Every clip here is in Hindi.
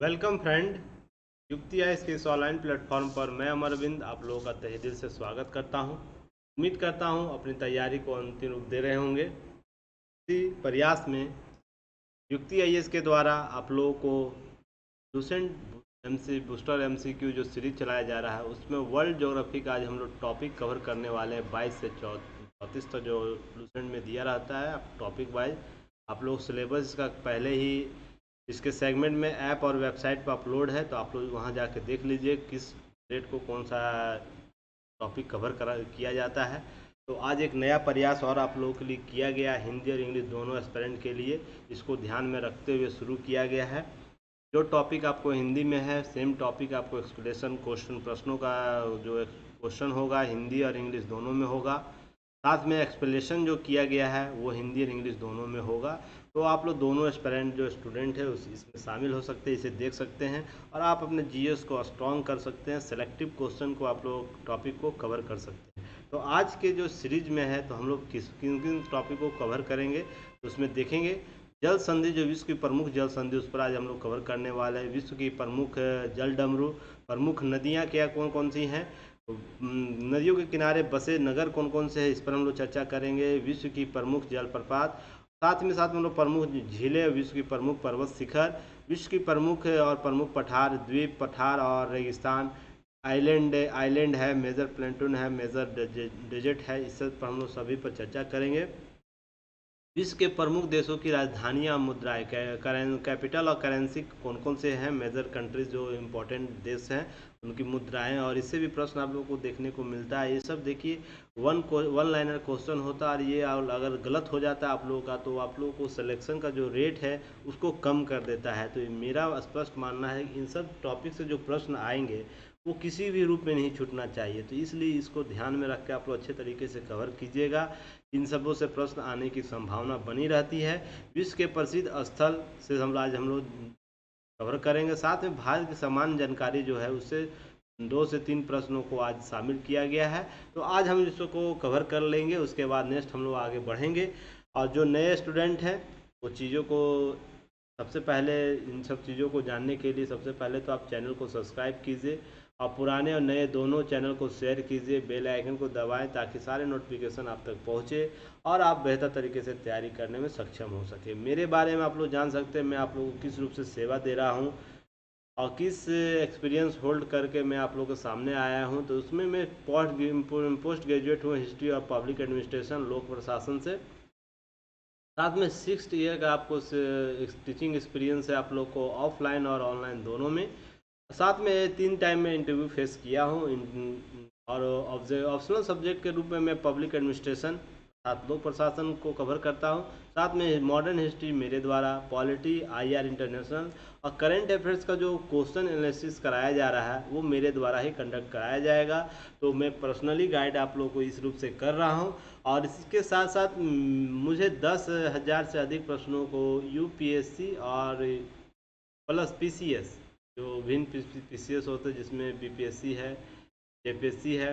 Welcome friend. युक्ति है इसके इस ऑनलाइन प्लेटफॉर्म पर मैं अमरविंद आप लोगों का तहे दिल से स्वागत करता हूं। उम्मीद करता हूं अपनी तैयारी को अंतिम रूप दे रहे होंगे। इसी प्रयास में युक्ति आईएएस के द्वारा आप लोगों को लूसेंट एमसी बूस्टर एमसीक्यू जो सीरीज चलाया जा रहा है उसमें वर्ल्ड ज्योग्राफी का आज हम लोग टॉपिक कवर करने वाले हैं। 22 से 34 तक जो लूसेंट में दिया रहता है टॉपिक वाइज आप लोग सिलेबस का पहले ही इसके सेगमेंट में ऐप और वेबसाइट पर अपलोड है, तो आप लोग वहां जाके देख लीजिए किस डेट को कौन सा टॉपिक कवर करा किया जाता है। तो आज एक नया प्रयास और आप लोगों के लिए किया गया, हिंदी और इंग्लिश दोनों एस्पिरेंट के लिए इसको ध्यान में रखते हुए शुरू किया गया है। जो टॉपिक आपको हिंदी में है सेम टॉपिक आपको एक्सप्लेनेशन क्वेश्चन प्रश्नों का जो क्वेश्चन होगा हिंदी और इंग्लिश दोनों में होगा। साथ में एक्सप्लेनेशन जो किया गया है वो हिंदी और इंग्लिश दोनों में होगा। तो आप लोग दोनों एस्पिरेंट जो स्टूडेंट है इसमें शामिल हो सकते हैं, इसे देख सकते हैं और आप अपने जीएस को स्ट्रॉन्ग कर सकते हैं। सेलेक्टिव क्वेश्चन को आप लोग टॉपिक को कवर कर सकते हैं। तो आज के जो सीरीज में है तो हम लोग किन किन टॉपिक को कवर करेंगे तो उसमें देखेंगे जल संधि जो विश्व की प्रमुख जल संधि उस पर आज हम लोग कवर करने वाले हैं। विश्व की प्रमुख जल डमरू, प्रमुख नदियाँ क्या कौन कौन सी हैं, नदियों के किनारे बसे नगर कौन कौन से हैं इस पर हम लोग चर्चा करेंगे। विश्व की प्रमुख जलप्रपात, साथ में हम लोग प्रमुख झीलें, विश्व की प्रमुख पर्वत शिखर, विश्व की प्रमुख और प्रमुख पठार, द्वीप पठार और रेगिस्तान, आइलैंड है, मेजर प्लेटून है, मेजर डेजर्ट है, इस सब पर हम लोग सभी पर चर्चा करेंगे। विश्व के प्रमुख देशों की राजधानियां मुद्राएं कैपिटल और करेंसी कौन कौन से हैं, मेजर कंट्रीज जो इम्पोर्टेंट देश हैं उनकी मुद्राएं, और इससे भी प्रश्न आप लोगों को देखने को मिलता है। ये सब देखिए वन लाइनर क्वेश्चन होता है और ये अगर गलत हो जाता है आप लोगों का तो आप लोगों को सिलेक्शन का जो रेट है उसको कम कर देता है। तो मेरा स्पष्ट मानना है कि इन सब टॉपिक से जो प्रश्न आएंगे वो किसी भी रूप में नहीं छूटना चाहिए। तो इसलिए इसको ध्यान में रख के आप लोग अच्छे तरीके से कवर कीजिएगा। इन सबों से प्रश्न आने की संभावना बनी रहती है। विश्व के प्रसिद्ध स्थल से आज हम लोग कवर करेंगे। साथ में भारत की सामान्य जानकारी जो है उससे 2 से 3 प्रश्नों को आज शामिल किया गया है। तो आज हम इसको कवर कर लेंगे, उसके बाद नेक्स्ट हम लोग आगे बढ़ेंगे। और जो नए स्टूडेंट हैं वो चीज़ों को सबसे पहले इन सब चीज़ों को जानने के लिए सबसे पहले तो आप चैनल को सब्सक्राइब कीजिए और पुराने और नए दोनों चैनल को शेयर कीजिए, बेल आइकन को दबाएं ताकि सारे नोटिफिकेशन आप तक पहुंचे और आप बेहतर तरीके से तैयारी करने में सक्षम हो सके। मेरे बारे में आप लोग जान सकते हैं मैं आप लोगों को किस रूप से सेवा दे रहा हूं और किस एक्सपीरियंस होल्ड करके मैं आप लोगों के सामने आया हूं। तो उसमें मैं पोस्ट ग्रेजुएट हूँ हिस्ट्री और पब्लिक एडमिनिस्ट्रेशन लोक प्रशासन से। साथ में 6 ईयर का आपको टीचिंग एक्सपीरियंस है आप लोग को ऑफलाइन और ऑनलाइन दोनों में। साथ में 3 टाइम में इंटरव्यू फेस किया हूँ और ऑप्शनल सब्जेक्ट के रूप में मैं पब्लिक एडमिनिस्ट्रेशन साथ लोक प्रशासन को कवर करता हूँ। साथ में मॉडर्न हिस्ट्री मेरे द्वारा, पॉलिटी, आईआर इंटरनेशनल और करंट अफेयर्स का जो क्वेश्चन एनालिसिस कराया जा रहा है वो मेरे द्वारा ही कंडक्ट कराया जाएगा। तो मैं पर्सनली गाइड आप लोगों को इस रूप से कर रहा हूँ। और इसके साथ साथ मुझे 10,000 से अधिक प्रश्नों को यूपीएससी और प्लस पीसीएस जो विभिन्न पीसीएस होते हैं जिसमें बीपीएससी है, जेपीएससी है,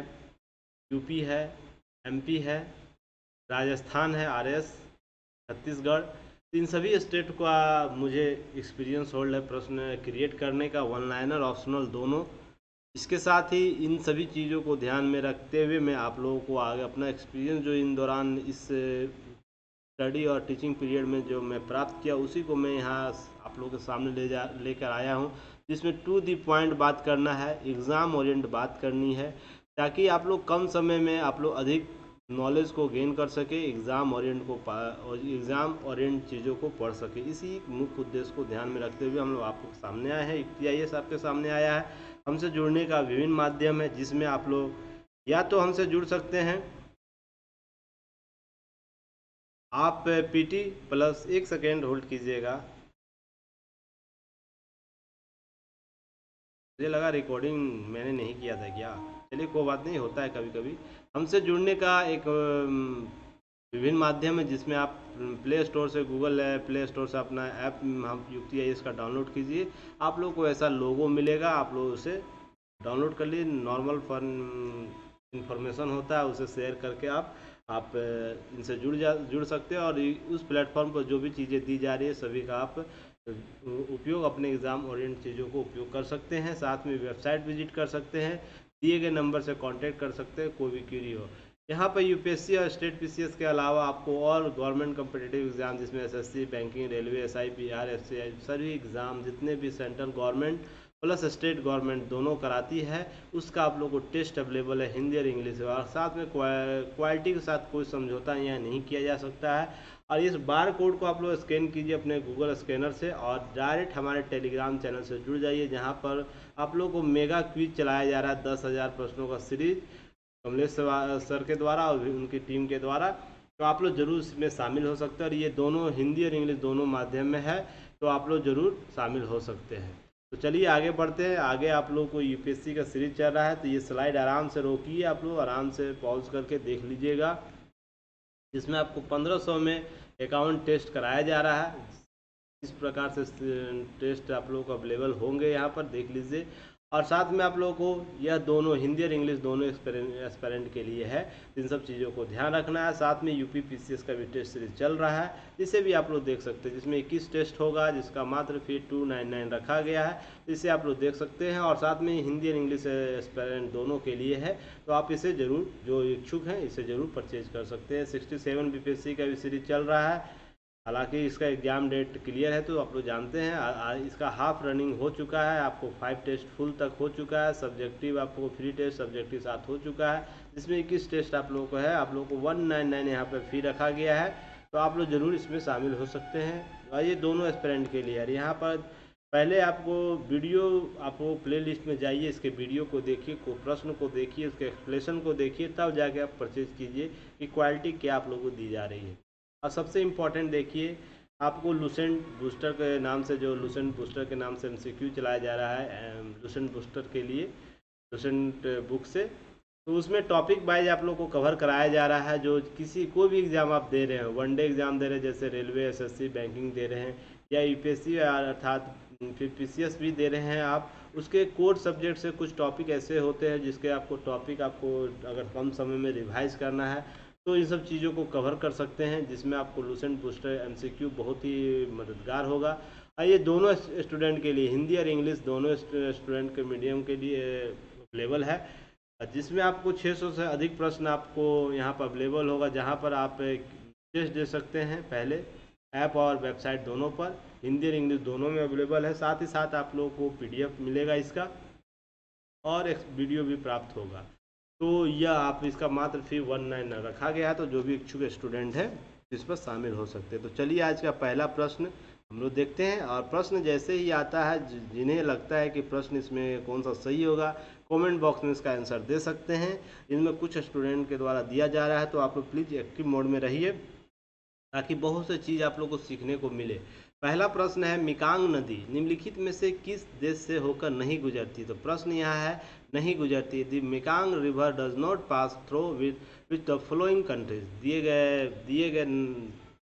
यूपी है, एमपी है, राजस्थान है, आरएस, छत्तीसगढ़, तो इन सभी स्टेट का मुझे एक्सपीरियंस होल्ड है प्रश्न क्रिएट करने का, वन लाइनर ऑप्शनल दोनों। इसके साथ ही इन सभी चीज़ों को ध्यान में रखते हुए मैं आप लोगों को आगे अपना एक्सपीरियंस जो इन दौरान इस स्टडी और टीचिंग पीरियड में जो मैं प्राप्त किया उसी को मैं यहाँ आप लोगों के सामने लेकर आया हूँ, जिसमें टू दी पॉइंट बात करना है, एग्ज़ाम ओरिएंट बात करनी है ताकि आप लोग कम समय में आप लोग अधिक नॉलेज को गेन कर सके, एग्ज़ाम ओरिएंट चीज़ों को पढ़ सके। इसी मुख्य उद्देश्य को ध्यान में रखते हुए हम लोग आपके सामने आए हैं। युक्ति आईएएस आपके सामने आया है। हमसे जुड़ने का विभिन्न माध्यम है जिसमें आप लोग या तो हमसे जुड़ सकते हैं, आप पीटी प्लस 1 सेकेंड होल्ड कीजिएगा। मुझे लगा रिकॉर्डिंग मैंने नहीं किया था क्या, चलिए कोई बात नहीं, होता है कभी कभी। हमसे जुड़ने का एक विभिन्न माध्यम है जिसमें आप प्ले स्टोर से प्ले स्टोर से अपना ऐप हम युक्ति आईएएस का डाउनलोड कीजिए। आप लोग को ऐसा लोगो मिलेगा, आप लोग उसे डाउनलोड कर लिए, नॉर्मल फन इंफॉर्मेशन होता है उसे शेयर करके आप इनसे जुड़ सकते हैं और उस प्लेटफॉर्म पर जो भी चीज़ें दी जा रही है सभी का आप उपयोग अपने एग्ज़ाम ओरिएंट चीज़ों को उपयोग कर सकते हैं। साथ में वेबसाइट विजिट कर सकते हैं, दिए गए नंबर से कांटेक्ट कर सकते हैं, कोई भी क्वेरी हो। यहाँ पर यूपीएससी और स्टेट पीसीएस के अलावा आपको और गवर्नमेंट कम्पिटिटिव एग्ज़ाम जिसमें SSC, banking, railway, SI, PR, FCI सभी एग्ज़ाम जितने भी central government plus state government दोनों कराती है, उसका आप लोगों को टेस्ट अवेलेबल है हिंदी और इंग्लिश में। और साथ में क्वालिटी के साथ कोई समझौता यहाँ नहीं किया जा सकता है। और इस बार कोड को आप लोग स्कैन कीजिए अपने गूगल स्कैनर से और डायरेक्ट हमारे टेलीग्राम चैनल से जुड़ जाइए, जहाँ पर आप लोग को मेगा क्विज चलाया जा रहा है 10,000 प्रश्नों का सीरीज कमलेश सर के द्वारा और उनकी टीम के द्वारा। तो आप लोग जरूर इसमें शामिल हो सकते हैं और ये दोनों हिंदी और इंग्लिश दोनों माध्यम में है, तो आप लोग जरूर शामिल हो सकते हैं। तो चलिए आगे बढ़ते हैं। आगे आप लोग को यूपीएससी का सीरीज चल रहा है, तो ये स्लाइड आराम से रोकिए, आप लोग आराम से पॉज करके देख लीजिएगा। इसमें आपको 1500 में अकाउंट टेस्ट कराया जा रहा है। इस प्रकार से टेस्ट आप लोगों को अवेलेबल होंगे, यहाँ पर देख लीजिए। और साथ में आप लोगों को यह दोनों हिंदी और इंग्लिश दोनों एस्पेरेंट के लिए है, इन सब चीज़ों को ध्यान रखना है। साथ में यूपी पीसीएस का भी टेस्ट सीरीज चल रहा है, जिसे भी आप लोग देख सकते हैं, जिसमें 21 टेस्ट होगा, जिसका मात्र फी 299 रखा गया है, इसे आप लोग देख सकते हैं। और साथ में हिंदी और इंग्लिश एस्पेरेंट दोनों के लिए है, तो आप इसे ज़रूर, जो इच्छुक हैं, इसे ज़रूर परचेज कर सकते हैं। 67 बीपीएससी का भी सीरीज चल रहा है, हालांकि इसका एग्ज़ाम डेट क्लियर है, तो आप लोग जानते हैं इसका हाफ रनिंग हो चुका है। आपको 5 टेस्ट फुल तक हो चुका है, सब्जेक्टिव आपको फ्री टेस्ट सब्जेक्टिव साथ हो चुका है, जिसमें 21 टेस्ट आप लोगों को है। आप लोगों को 199 यहाँ पे फी रखा गया है, तो आप लोग ज़रूर इसमें शामिल हो सकते हैं। और ये दोनों एस्पिरेंट के लिए है। यहाँ पर पहले आपको वीडियो, आपको प्ले लिस्ट में जाइए, इसके वीडियो को देखिए, को प्रश्न को देखिए, उसके एक्सप्लेनेशन को देखिए, तब जाके आप परचेज कीजिए कि क्वालिटी क्या आप लोगों को दी जा रही है। और सबसे इम्पॉर्टेंट देखिए, आपको लूसेंट बूस्टर के नाम से, जो लूसेंट बूस्टर के नाम से एमसीक्यू चलाया जा रहा है लूसेंट बूस्टर के लिए, लूसेंट बुक से, तो उसमें टॉपिक वाइज आप लोग को कवर कराया जा रहा है। जो किसी कोई भी एग्ज़ाम आप दे रहे हैं, वनडे एग्ज़ाम दे रहे हैं, जैसे रेलवे, एसएससी, बैंकिंग दे रहे हैं, या यूपीएससी अर्थात फिर पीसीएस भी दे रहे हैं आप, उसके कोर सब्जेक्ट से कुछ टॉपिक ऐसे होते हैं जिसके आपको टॉपिक आपको अगर कम समय में रिवाइज करना है, तो इन सब चीज़ों को कवर कर सकते हैं, जिसमें आपको लूसेंट बूस्टर एमसीक्यू बहुत ही मददगार होगा। और ये दोनों स्टूडेंट के लिए, हिंदी और इंग्लिश दोनों स्टूडेंट के मीडियम के लिए अवेलेबल है, जिसमें आपको 600 से अधिक प्रश्न आपको यहाँ पर अवेलेबल होगा, जहाँ पर आप टेस्ट दे सकते हैं। पहले ऐप और वेबसाइट दोनों पर हिंदी और इंग्लिश दोनों में अवेलेबल है। साथ ही साथ आप लोगों को पीडीएफ मिलेगा इसका, और एक वीडियो भी प्राप्त होगा। तो यह आप इसका मात्र फी 199 रखा गया है, तो जो भी इच्छुक स्टूडेंट है इस पर शामिल हो सकते हैं। तो चलिए आज का पहला प्रश्न हम लोग देखते हैं। और प्रश्न जैसे ही आता है, जिन्हें लगता है कि प्रश्न इसमें कौन सा सही होगा, कमेंट बॉक्स में इसका आंसर दे सकते हैं। इनमें कुछ स्टूडेंट के द्वारा दिया जा रहा है, तो आप लोग प्लीज़ एक्टिव मोड में रहिए, ताकि बहुत सी चीज़ आप लोग को सीखने को मिले। पहला प्रश्न है, मिकांग नदी निम्नलिखित में से किस देश से होकर नहीं गुजरती? तो प्रश्न यहाँ है, नहीं गुजरती। The मिकांग river does not pass through with the following countries. दिए गए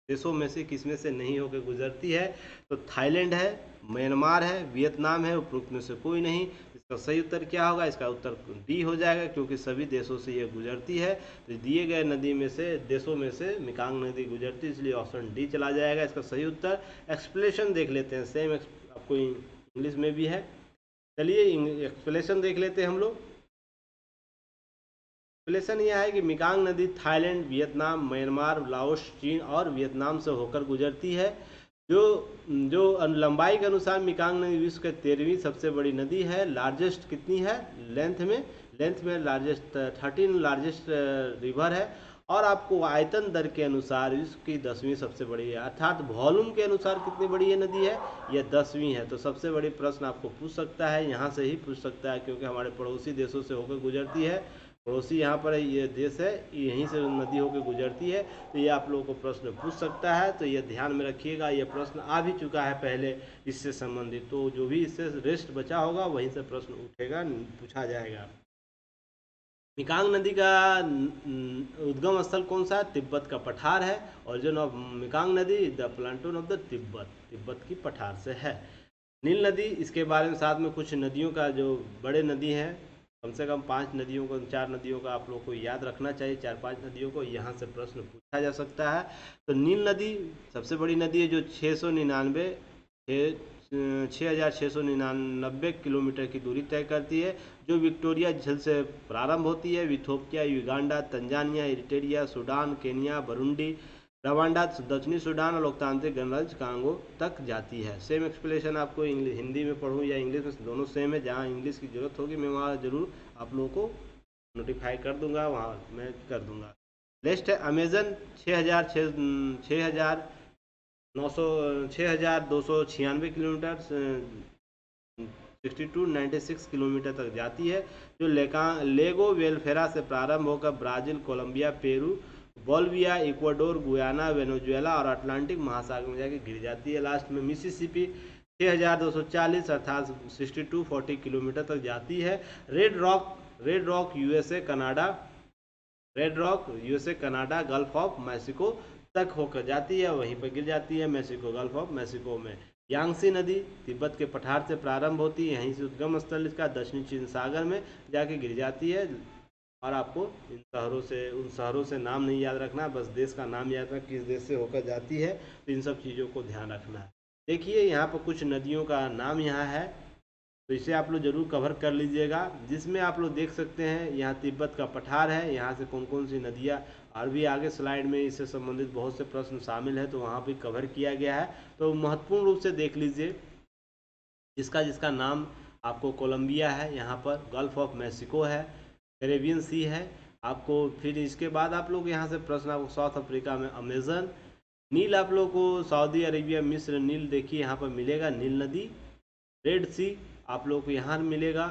देशों में से किस में से नहीं होकर गुजरती है? तो थाईलैंड है, म्यांमार है, वियतनाम है, उपरोक्त में से कोई नहीं। इसका सही उत्तर क्या होगा? इसका उत्तर डी हो जाएगा, क्योंकि सभी देशों से यह गुजरती है। तो दिए गए नदी में से, देशों में से मिकांग नदी गुजरती है, इसलिए ऑप्शन डी चला जाएगा इसका सही उत्तर। एक्सप्लेनेशन देख लेते हैं, सेम आपको इंग्लिश में भी है। चलिए एक्सप्लेनेशन देख लेते हैं हम लोग। एक्सप्लेनेशन यह है कि मिकांग नदी थाईलैंड, वियतनाम, म्यांमार, लाओस, चीन और वियतनाम से होकर गुजरती है। जो लंबाई के अनुसार मिकांग नदी विश्व की 13वीं सबसे बड़ी नदी है। लार्जेस्ट कितनी है? लेंथ में लार्जेस्ट 13 लार्जेस्ट रिवर है। और आपको आयतन दर के अनुसार विश्व की 10वीं सबसे बड़ी है, अर्थात वॉल्यूम के अनुसार कितनी बड़ी ये नदी है? यह 10वीं है। तो सबसे बड़ी प्रश्न आपको पूछ सकता है, यहाँ से ही पूछ सकता है, क्योंकि हमारे पड़ोसी देशों से होकर गुजरती है। पड़ोसी यहाँ पर ये देश है, यहीं से नदी होकर गुजरती है, तो ये आप लोगों को प्रश्न पूछ सकता है। तो ये ध्यान में रखिएगा, ये प्रश्न आ भी चुका है पहले इससे संबंधित, तो जो भी इससे रेस्ट बचा होगा वहीं से प्रश्न उठेगा, पूछा जाएगा। मिकांग नदी का उद्गम स्थल कौन सा है? तिब्बत का पठार है। ओरिजिन ऑफ मिकांग नदी, the platoon of the Tibet की पठार से है। नील नदी, इसके बारे में साथ में कुछ नदियों का, जो बड़े नदी हैं, कम से कम 5 नदियों को, 4 नदियों का आप लोग को याद रखना चाहिए, 4-5 नदियों को, यहाँ से प्रश्न पूछा जा सकता है। तो नील नदी सबसे बड़ी नदी है, जो 699 6,699 किलोमीटर की दूरी तय करती है, जो विक्टोरिया झील से प्रारंभ होती है। Ethiopia, Uganda, Tanzania, Eritrea, Sudan, Kenya, Burundi, Rwanda, दक्षिणी सूडान और लोकतांत्रिक गणराज्य कांगो तक जाती है। सेम एक्सप्लेनेशन आपको हिंदी में पढ़ूँ या इंग्लिश में, दोनों सेम है। जहाँ इंग्लिश की जरूरत होगी मैं वहाँ ज़रूर आप लोगों को नोटिफाई कर दूंगा, वहाँ मैं कर दूंगा। नेक्स्ट है अमेजन, 6,296 किलोमीटर 6296 किलोमीटर तक जाती है, जो लेगो वेलफेरा से प्रारंभ होकर Brazil, Colombia, Peru, Bolivia, Ecuador, Guyana, Venezuela और अटलांटिक महासागर में जाके गिर जाती है। लास्ट में मिसिसिपी 6,240 अर्थात 6240 किलोमीटर तक जाती है। Red rock USA Canada, gulf of Mexico तक होकर जाती है, वहीं पर गिर जाती है मैक्सिको, गल्फ ऑफ मैक्सिको में। यांगसी नदी तिब्बत के पठार से प्रारंभ होती है, यहीं से उद्गम स्थल इसका दक्षिणी चीन सागर में जाके गिर जाती है। और आपको उन शहरों से नाम नहीं याद रखना, बस देश का नाम याद रखना, किस देश से होकर जाती है, तो इन सब चीज़ों को ध्यान रखना है। देखिए यहाँ पर कुछ नदियों का नाम यहाँ है, तो इसे आप लोग जरूर कवर कर लीजिएगा, जिसमें आप लोग देख सकते हैं यहाँ तिब्बत का पठार है, यहाँ से कौन कौन सी नदियाँ, और भी आगे स्लाइड में इससे संबंधित बहुत से प्रश्न शामिल है, तो वहाँ भी कवर किया गया है। तो महत्वपूर्ण रूप से देख लीजिए, जिसका नाम आपको कोलंबिया है, यहाँ पर गल्फ ऑफ मैक्सिको है, कैरेबियन सी है आपको। फिर इसके बाद आप लोग यहाँ से प्रश्न आपको साउथ अफ्रीका में अमेजन, नील आप लोग को सऊदी अरेबिया, मिस्र, नील देखिए यहाँ पर मिलेगा, नील नदी। रेड सी आप लोग को यहाँ मिलेगा।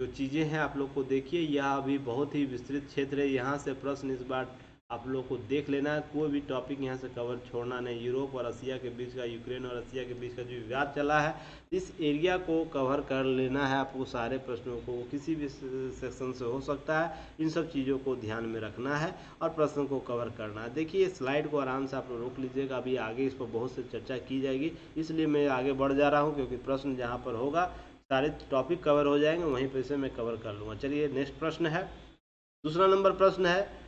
जो चीज़ें हैं आप लोग को देखिए, यह अभी बहुत ही विस्तृत क्षेत्र है, यहाँ से प्रश्न इस बार आप लोग को देख लेना है, कोई भी टॉपिक यहाँ से कवर छोड़ना नहीं। यूरोप और रसिया के बीच का, यूक्रेन और रसिया के बीच का जो विवाद चला है, इस एरिया को कवर कर लेना है आपको, सारे प्रश्नों को, किसी भी सेक्शन से हो सकता है, इन सब चीज़ों को ध्यान में रखना है और प्रश्न को कवर करना है। देखिए स्लाइड को आराम से आप लोग रोक लीजिएगा, अभी आगे इस पर बहुत से चर्चा की जाएगी, इसलिए मैं आगे बढ़ जा रहा हूँ, क्योंकि प्रश्न जहाँ पर होगा सारे टॉपिक कवर हो जाएंगे, वहीं पर से मैं कवर कर लूँगा। चलिए नेक्स्ट प्रश्न है, दूसरा नंबर प्रश्न है,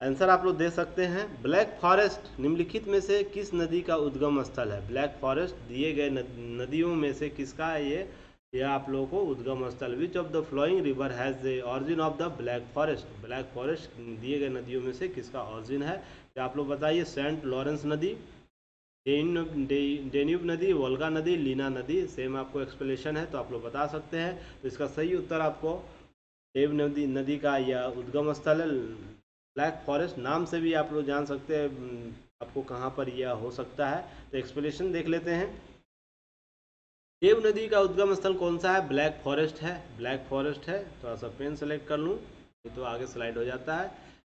आंसर आप लोग दे सकते हैं। ब्लैक फॉरेस्ट निम्नलिखित में से किस नदी का उद्गम स्थल है? ब्लैक फॉरेस्ट दिए गए नदियों में से किसका है ये आप लोगों को उद्गम स्थल। विच of the flowing river has the origin of the black forest? Black forest दिए गए नदियों में से किसका ऑरिजिन है, तो आप लोग बताइए। सेंट लॉरेंस नदी, डेन्यूब नदी, वोल्गा नदी, लीना नदी। सेम आपको एक्सप्लेनेशन है तो आप लोग बता सकते हैं। तो इसका सही उत्तर आपको डेव नदी का यह उद्गम स्थल है। ब्लैक फॉरेस्ट नाम से भी आप लोग जान सकते हैं आपको कहाँ पर यह हो सकता है। तो एक्सप्लेनेशन देख लेते हैं। देव नदी का उद्गम स्थल कौन सा है? ब्लैक फॉरेस्ट है, ब्लैक फॉरेस्ट है। थोड़ा सा पेन सेलेक्ट कर लूँ तो आगे स्लाइड हो जाता है।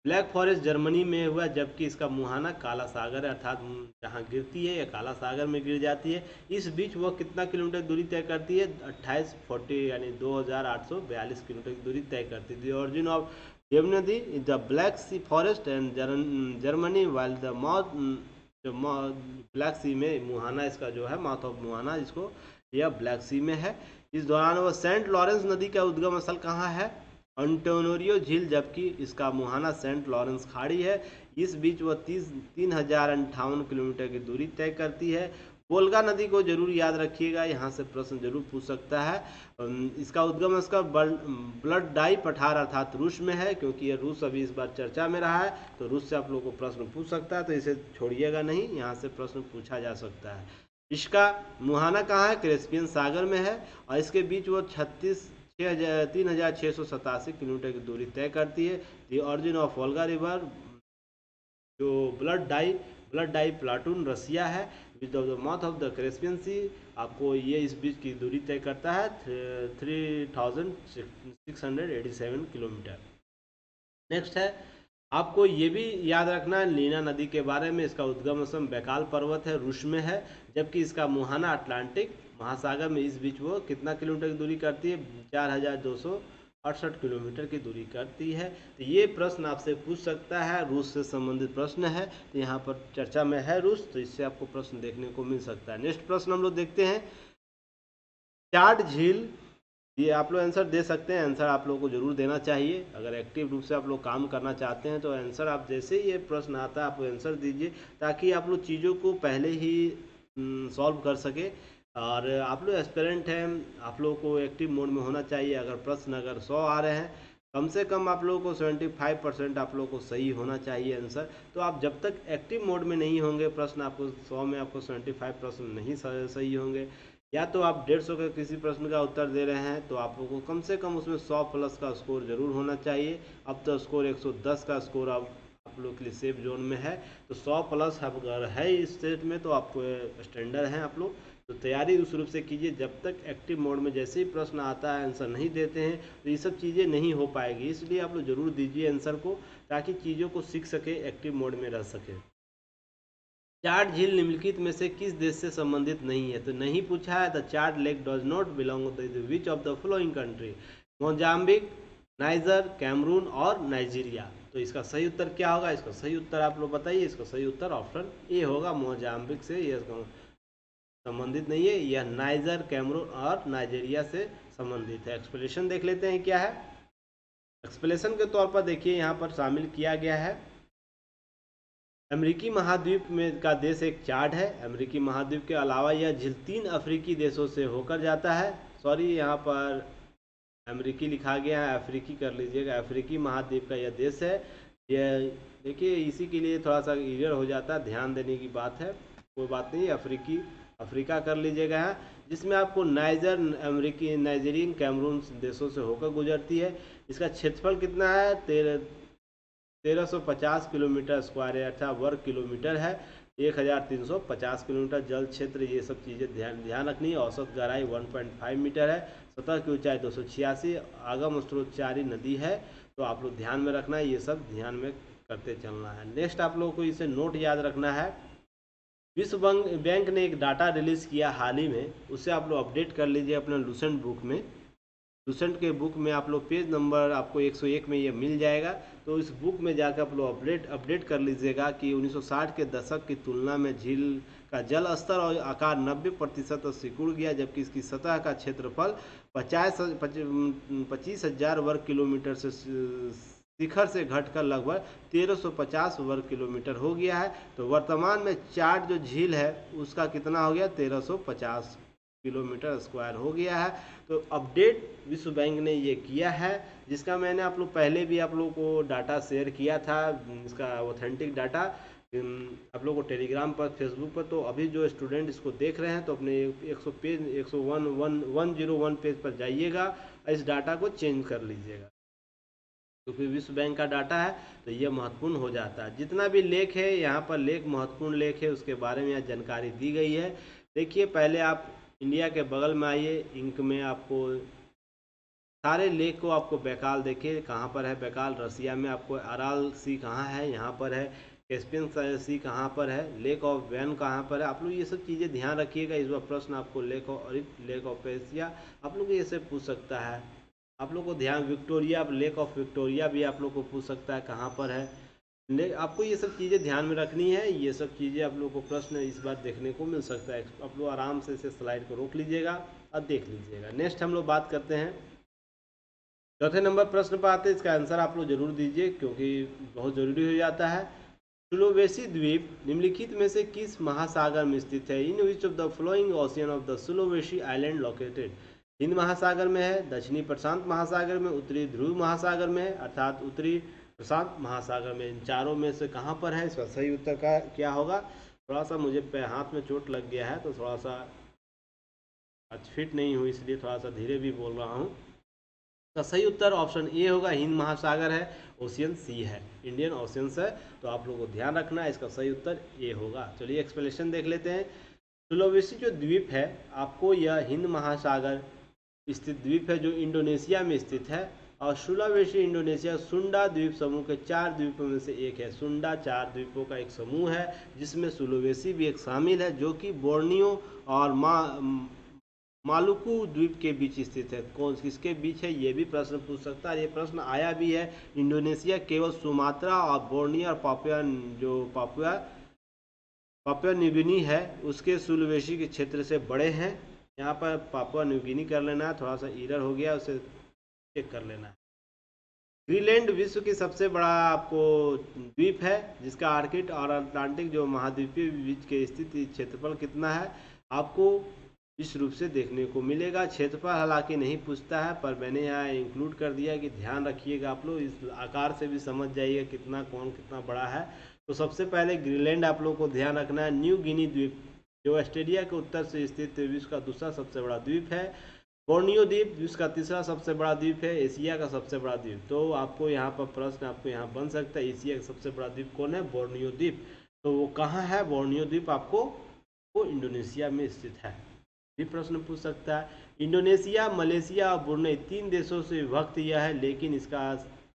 ब्लैक फॉरेस्ट जर्मनी में हुआ, जबकि इसका मुहाना काला सागर है, अर्थात जहाँ गिरती है या काला सागर में गिर जाती है। इस बीच वह कितना किलोमीटर दूरी तय करती है? 2840 यानी 2842 किलोमीटर की दूरी तय करती है। द ऑरिजिन ऑफ देव नदी is the Black Sea forest and Germany, while the mouth Black Sea में मुहाना इसका जो है, माउथ ऑफ मुहाना, जिसको यह ब्लैक सी में है। इस दौरान वह सेंट लॉरेंस नदी का उद्गम स्थल कहाँ है? अंटोनोरियो झील, जबकि इसका मुहाना सेंट लॉरेंस खाड़ी है। इस बीच वह 3058 किलोमीटर की दूरी तय करती है। वोल्गा नदी को जरूर याद रखिएगा, यहाँ से प्रश्न जरूर पूछ सकता है। इसका उद्गम इसका ब्लड डाई पठार अर्थात रूस में है, क्योंकि ये रूस अभी इस बार चर्चा में रहा है, तो रूस से आप लोगों को प्रश्न पूछ सकता है, तो इसे छोड़िएगा नहीं, यहाँ से प्रश्न पूछा जा सकता है। इसका मुहाना कहाँ है? कैस्पियन सागर में है, और इसके बीच वो 3687 किलोमीटर की दूरी तय करती है। The origin of Volga river, जो ब्लड डाई प्लाटून रसिया है, with the mouth of the Caspian Sea, आपको ये इस बीच की दूरी तय करता है 3687 किलोमीटर। नेक्स्ट है, आपको ये भी याद रखना है लीना नदी के बारे में। इसका उद्गम स्थल बैकाल पर्वत है, रूस में है, जबकि इसका मुहाना अटलांटिक महासागर में। इस बीच वो कितना किलोमीटर की दूरी करती है? 4268 किलोमीटर की दूरी करती है। तो ये प्रश्न आपसे पूछ सकता है, रूस से संबंधित प्रश्न है, तो यहाँ पर चर्चा में है रूस, तो इससे आपको प्रश्न देखने को मिल सकता है। नेक्स्ट प्रश्न हम लोग देखते हैं। चाड झील, ये आप लोग आंसर दे सकते हैं, आंसर आप लोगों को जरूर देना चाहिए। अगर एक्टिव रूप से आप लोग काम करना चाहते हैं तो आंसर आप जैसे ही ये प्रश्न आता है आप आंसर दीजिए, ताकि आप लोग चीज़ों को पहले ही सॉल्व कर सके। और आप लोग एस्पिरेंट हैं, आप लोगों को एक्टिव मोड में होना चाहिए। अगर प्रश्न अगर 100 आ रहे हैं, कम से कम आप लोगों को 75% आप लोगों को सही होना चाहिए आंसर। तो आप जब तक एक्टिव मोड में नहीं होंगे, प्रश्न आपको 100 में आपको 75 प्रश्न नहीं सही होंगे, या तो आप 150 के किसी प्रश्न का उत्तर दे रहे हैं, तो आप लोगों को कम से कम उसमें 100 प्लस का स्कोर जरूर होना चाहिए। अब तो स्कोर 110 का स्कोर आप लोग के लिए सेफ जोन में है, तो 100 प्लस अगर है इस स्टेट में तो आप स्टैंडर्ड हैं आप लोग। तो तैयारी उस रूप से कीजिए। जब तक एक्टिव मोड में जैसे ही प्रश्न आता है आंसर नहीं देते हैं, तो ये सब चीज़ें नहीं हो पाएगी। इसलिए आप लोग जरूर दीजिए आंसर को, ताकि चीज़ों को सीख सके, एक्टिव मोड में रह सके। चाड झील निम्नलिखित में से किस देश से संबंधित नहीं है? तो नहीं पूछा है। The Chad lake does not belong to which of the following country? Mozambique, Niger, Cameroon और नाइजीरिया। तो इसका सही उत्तर क्या होगा? इसका सही उत्तर आप लोग बताइए। इसका सही उत्तर ऑप्शन ए होगा, मोजाम्बिक से यह संबंधित नहीं है। यह नाइजर, कैमरून और नाइजीरिया से संबंधित है। एक्सप्लेनेशन देख लेते हैं क्या है। एक्सप्लेनेशन के तौर पर देखिए यहाँ पर शामिल किया गया है, अमेरिकी महाद्वीप में का देश एक चाड है। अमेरिकी महाद्वीप के अलावा यह झील 3 अफ्रीकी देशों से होकर जाता है। सॉरी, यहाँ पर अमेरिकी लिखा गया है, अफ्रीकी कर लीजिएगा। अफ्रीकी महाद्वीप का यह देश है। यह देखिए, इसी के लिए थोड़ा सा इरर हो जाता है, ध्यान देने की बात है। कोई बात नहीं, अफ्रीका कर लीजिएगा, जिसमें आपको नाइजर, अमेरिकी, नाइजीरियन, कैमरून देशों से होकर गुजरती है। इसका क्षेत्रफल कितना है? 1350 किलोमीटर स्क्वायर है, अर्थात वर्ग किलोमीटर है। 1350 किलोमीटर जल क्षेत्र, ये सब चीज़ें ध्यान रखनी है। औसत गहराई 1.5 मीटर है। सतह की ऊंचाई 286। आगम स्रोत 4 नदी है। तो आप लोग ध्यान में रखना है, ये सब ध्यान में करते चलना है। नेक्स्ट आप लोगों को इसे नोट याद रखना है। विश्व बैंक ने एक डाटा रिलीज किया हाल ही में, उससे आप लोग अपडेट कर लीजिए अपने लूसेंट बुक में। लूसेंट के बुक में आप लोग पेज नंबर आपको 101 में ये मिल जाएगा। तो इस बुक में जाकर आप लोग अपडेट कर लीजिएगा कि 1960 के दशक की तुलना में झील का जल स्तर और आकार 90% सिकुड़ गया, जबकि इसकी सतह का क्षेत्रफल 25,000 वर्ग किलोमीटर से शिखर से घटकर लगभग 1350 वर्ग किलोमीटर हो गया है। तो वर्तमान में चाड जो झील है उसका कितना हो गया? 1350 किलोमीटर स्क्वायर हो गया है। तो अपडेट विश्व बैंक ने ये किया है, जिसका मैंने आप लोग पहले भी आप लोगों को डाटा शेयर किया था, इसका ऑथेंटिक डाटा आप लोगों को टेलीग्राम पर, फेसबुक पर। तो अभी जो स्टूडेंट इसको देख रहे हैं, तो अपने 101 पेज पर जाइएगा, इस डाटा को चेंज कर लीजिएगा, क्योंकि विश्व बैंक का डाटा है तो ये महत्वपूर्ण हो जाता है। जितना भी लेख है यहाँ पर, लेख महत्वपूर्ण लेख है, उसके बारे में यहाँ जानकारी दी गई है। देखिए, पहले आप इंडिया के बगल में आइए, इंक में आपको सारे लेक को आपको बैकाल देखिए कहाँ पर है। बैकाल रसिया में, आपको अराल सी कहाँ है? यहाँ पर है। कैस्पियन सी कहाँ पर है? लेक ऑफ वैन कहाँ पर है? आप लोग ये सब चीज़ें ध्यान रखिएगा। इस बार प्रश्न आपको लेक ऑफ एशिया आप लोग ये से पूछ सकता है। आप लोग को ध्यान, विक्टोरिया, लेक ऑफ विक्टोरिया भी आप लोग को पूछ सकता है कहाँ पर है। आपको ये सब चीज़ें ध्यान में रखनी है। ये सब चीज़ें आप लोग को प्रश्न इस बार देखने को मिल सकता है। आप लोग आराम से इसे स्लाइड को रोक लीजिएगा और देख लीजिएगा। नेक्स्ट हम लोग बात करते हैं, चौथे नंबर प्रश्न पर आते हैं। इसका आंसर आप लोग जरूर दीजिए, क्योंकि बहुत ज़रूरी हो जाता है। सुलोवेसी द्वीप निम्नलिखित में से किस महासागर में स्थित है? In which of the following ocean of the Sulawesi island located? Hind महासागर में है, दक्षिणी प्रशांत महासागर में, उत्तरी ध्रुव महासागर में है, अर्थात उत्तरी प्रशांत महासागर में। इन चारों में से कहाँ पर है? इसका सही उत्तर का क्या होगा? थोड़ा सा मुझे हाथ में चोट लग गया है, तो थोड़ा सा आज फिट नहीं हुई, इसलिए थोड़ा सा धीरे भी बोल रहा हूँ। इसका सही उत्तर ऑप्शन ए होगा, हिंद महासागर है, ओशियन सी है, इंडियन ओशियंस है। तो आप लोगों को ध्यान रखना है, इसका सही उत्तर ए होगा। चलिए एक्सप्लेनेशन देख लेते हैं। सुलोवेसी जो द्वीप है, आपको यह हिंद महासागर स्थित द्वीप है, जो इंडोनेशिया में स्थित है। और सुलोवेसी इंडोनेशिया सुंडा द्वीप समूह के 4 द्वीपों में से एक है। सुंडा 4 द्वीपों का एक समूह है, जिसमें सुलोवेसी भी एक शामिल है, जो कि बोर्नियो और मालुकू द्वीप के बीच स्थित है। कौन किसके बीच है? ये भी प्रश्न पूछ सकता है। ये प्रश्न आया भी है। इंडोनेशिया केवल सुमात्रा और बोर्नियो और पापुआ न्यूगिनी है, उसके सुलोवेसी के क्षेत्र से बड़े हैं। यहाँ पर पापुआ न्यूगिनी कर लेना है, थोड़ा सा एरर हो गया, उसे चेक कर लेना है। ग्रीनलैंड विश्व की सबसे बड़ा आपको द्वीप है, जिसका आर्कटिक और अटलांटिक जो महाद्वीपीय बीच के स्थित क्षेत्रफल कितना है आपको इस रूप से देखने को मिलेगा। क्षेत्रफल हालांकि नहीं पूछता है, पर मैंने यहाँ इंक्लूड कर दिया है कि ध्यान रखिएगा, आप लोग इस आकार से भी समझ जाइएगा कितना कौन कितना बड़ा है। तो सबसे पहले ग्रीनलैंड आप लोग को ध्यान रखना है। न्यू गिनी द्वीप जो ऑस्ट्रेलिया के उत्तर से स्थित विश्व का दूसरा सबसे बड़ा द्वीप है। बोर्नियो द्वीप विश्व का तीसरा सबसे बड़ा द्वीप है, एशिया का सबसे बड़ा द्वीप। तो आपको यहाँ पर प्रश्न आपको यहाँ बन सकता है, एशिया का सबसे बड़ा द्वीप कौन है? बोर्नियो द्वीप। तो वो कहाँ है बोर्नियो द्वीप? आपको वो इंडोनेशिया में स्थित है, भी प्रश्न पूछ सकता है। इंडोनेशिया, मलेशिया और ब्रुनेई 3 देशों से विभक्त यह है, लेकिन इसका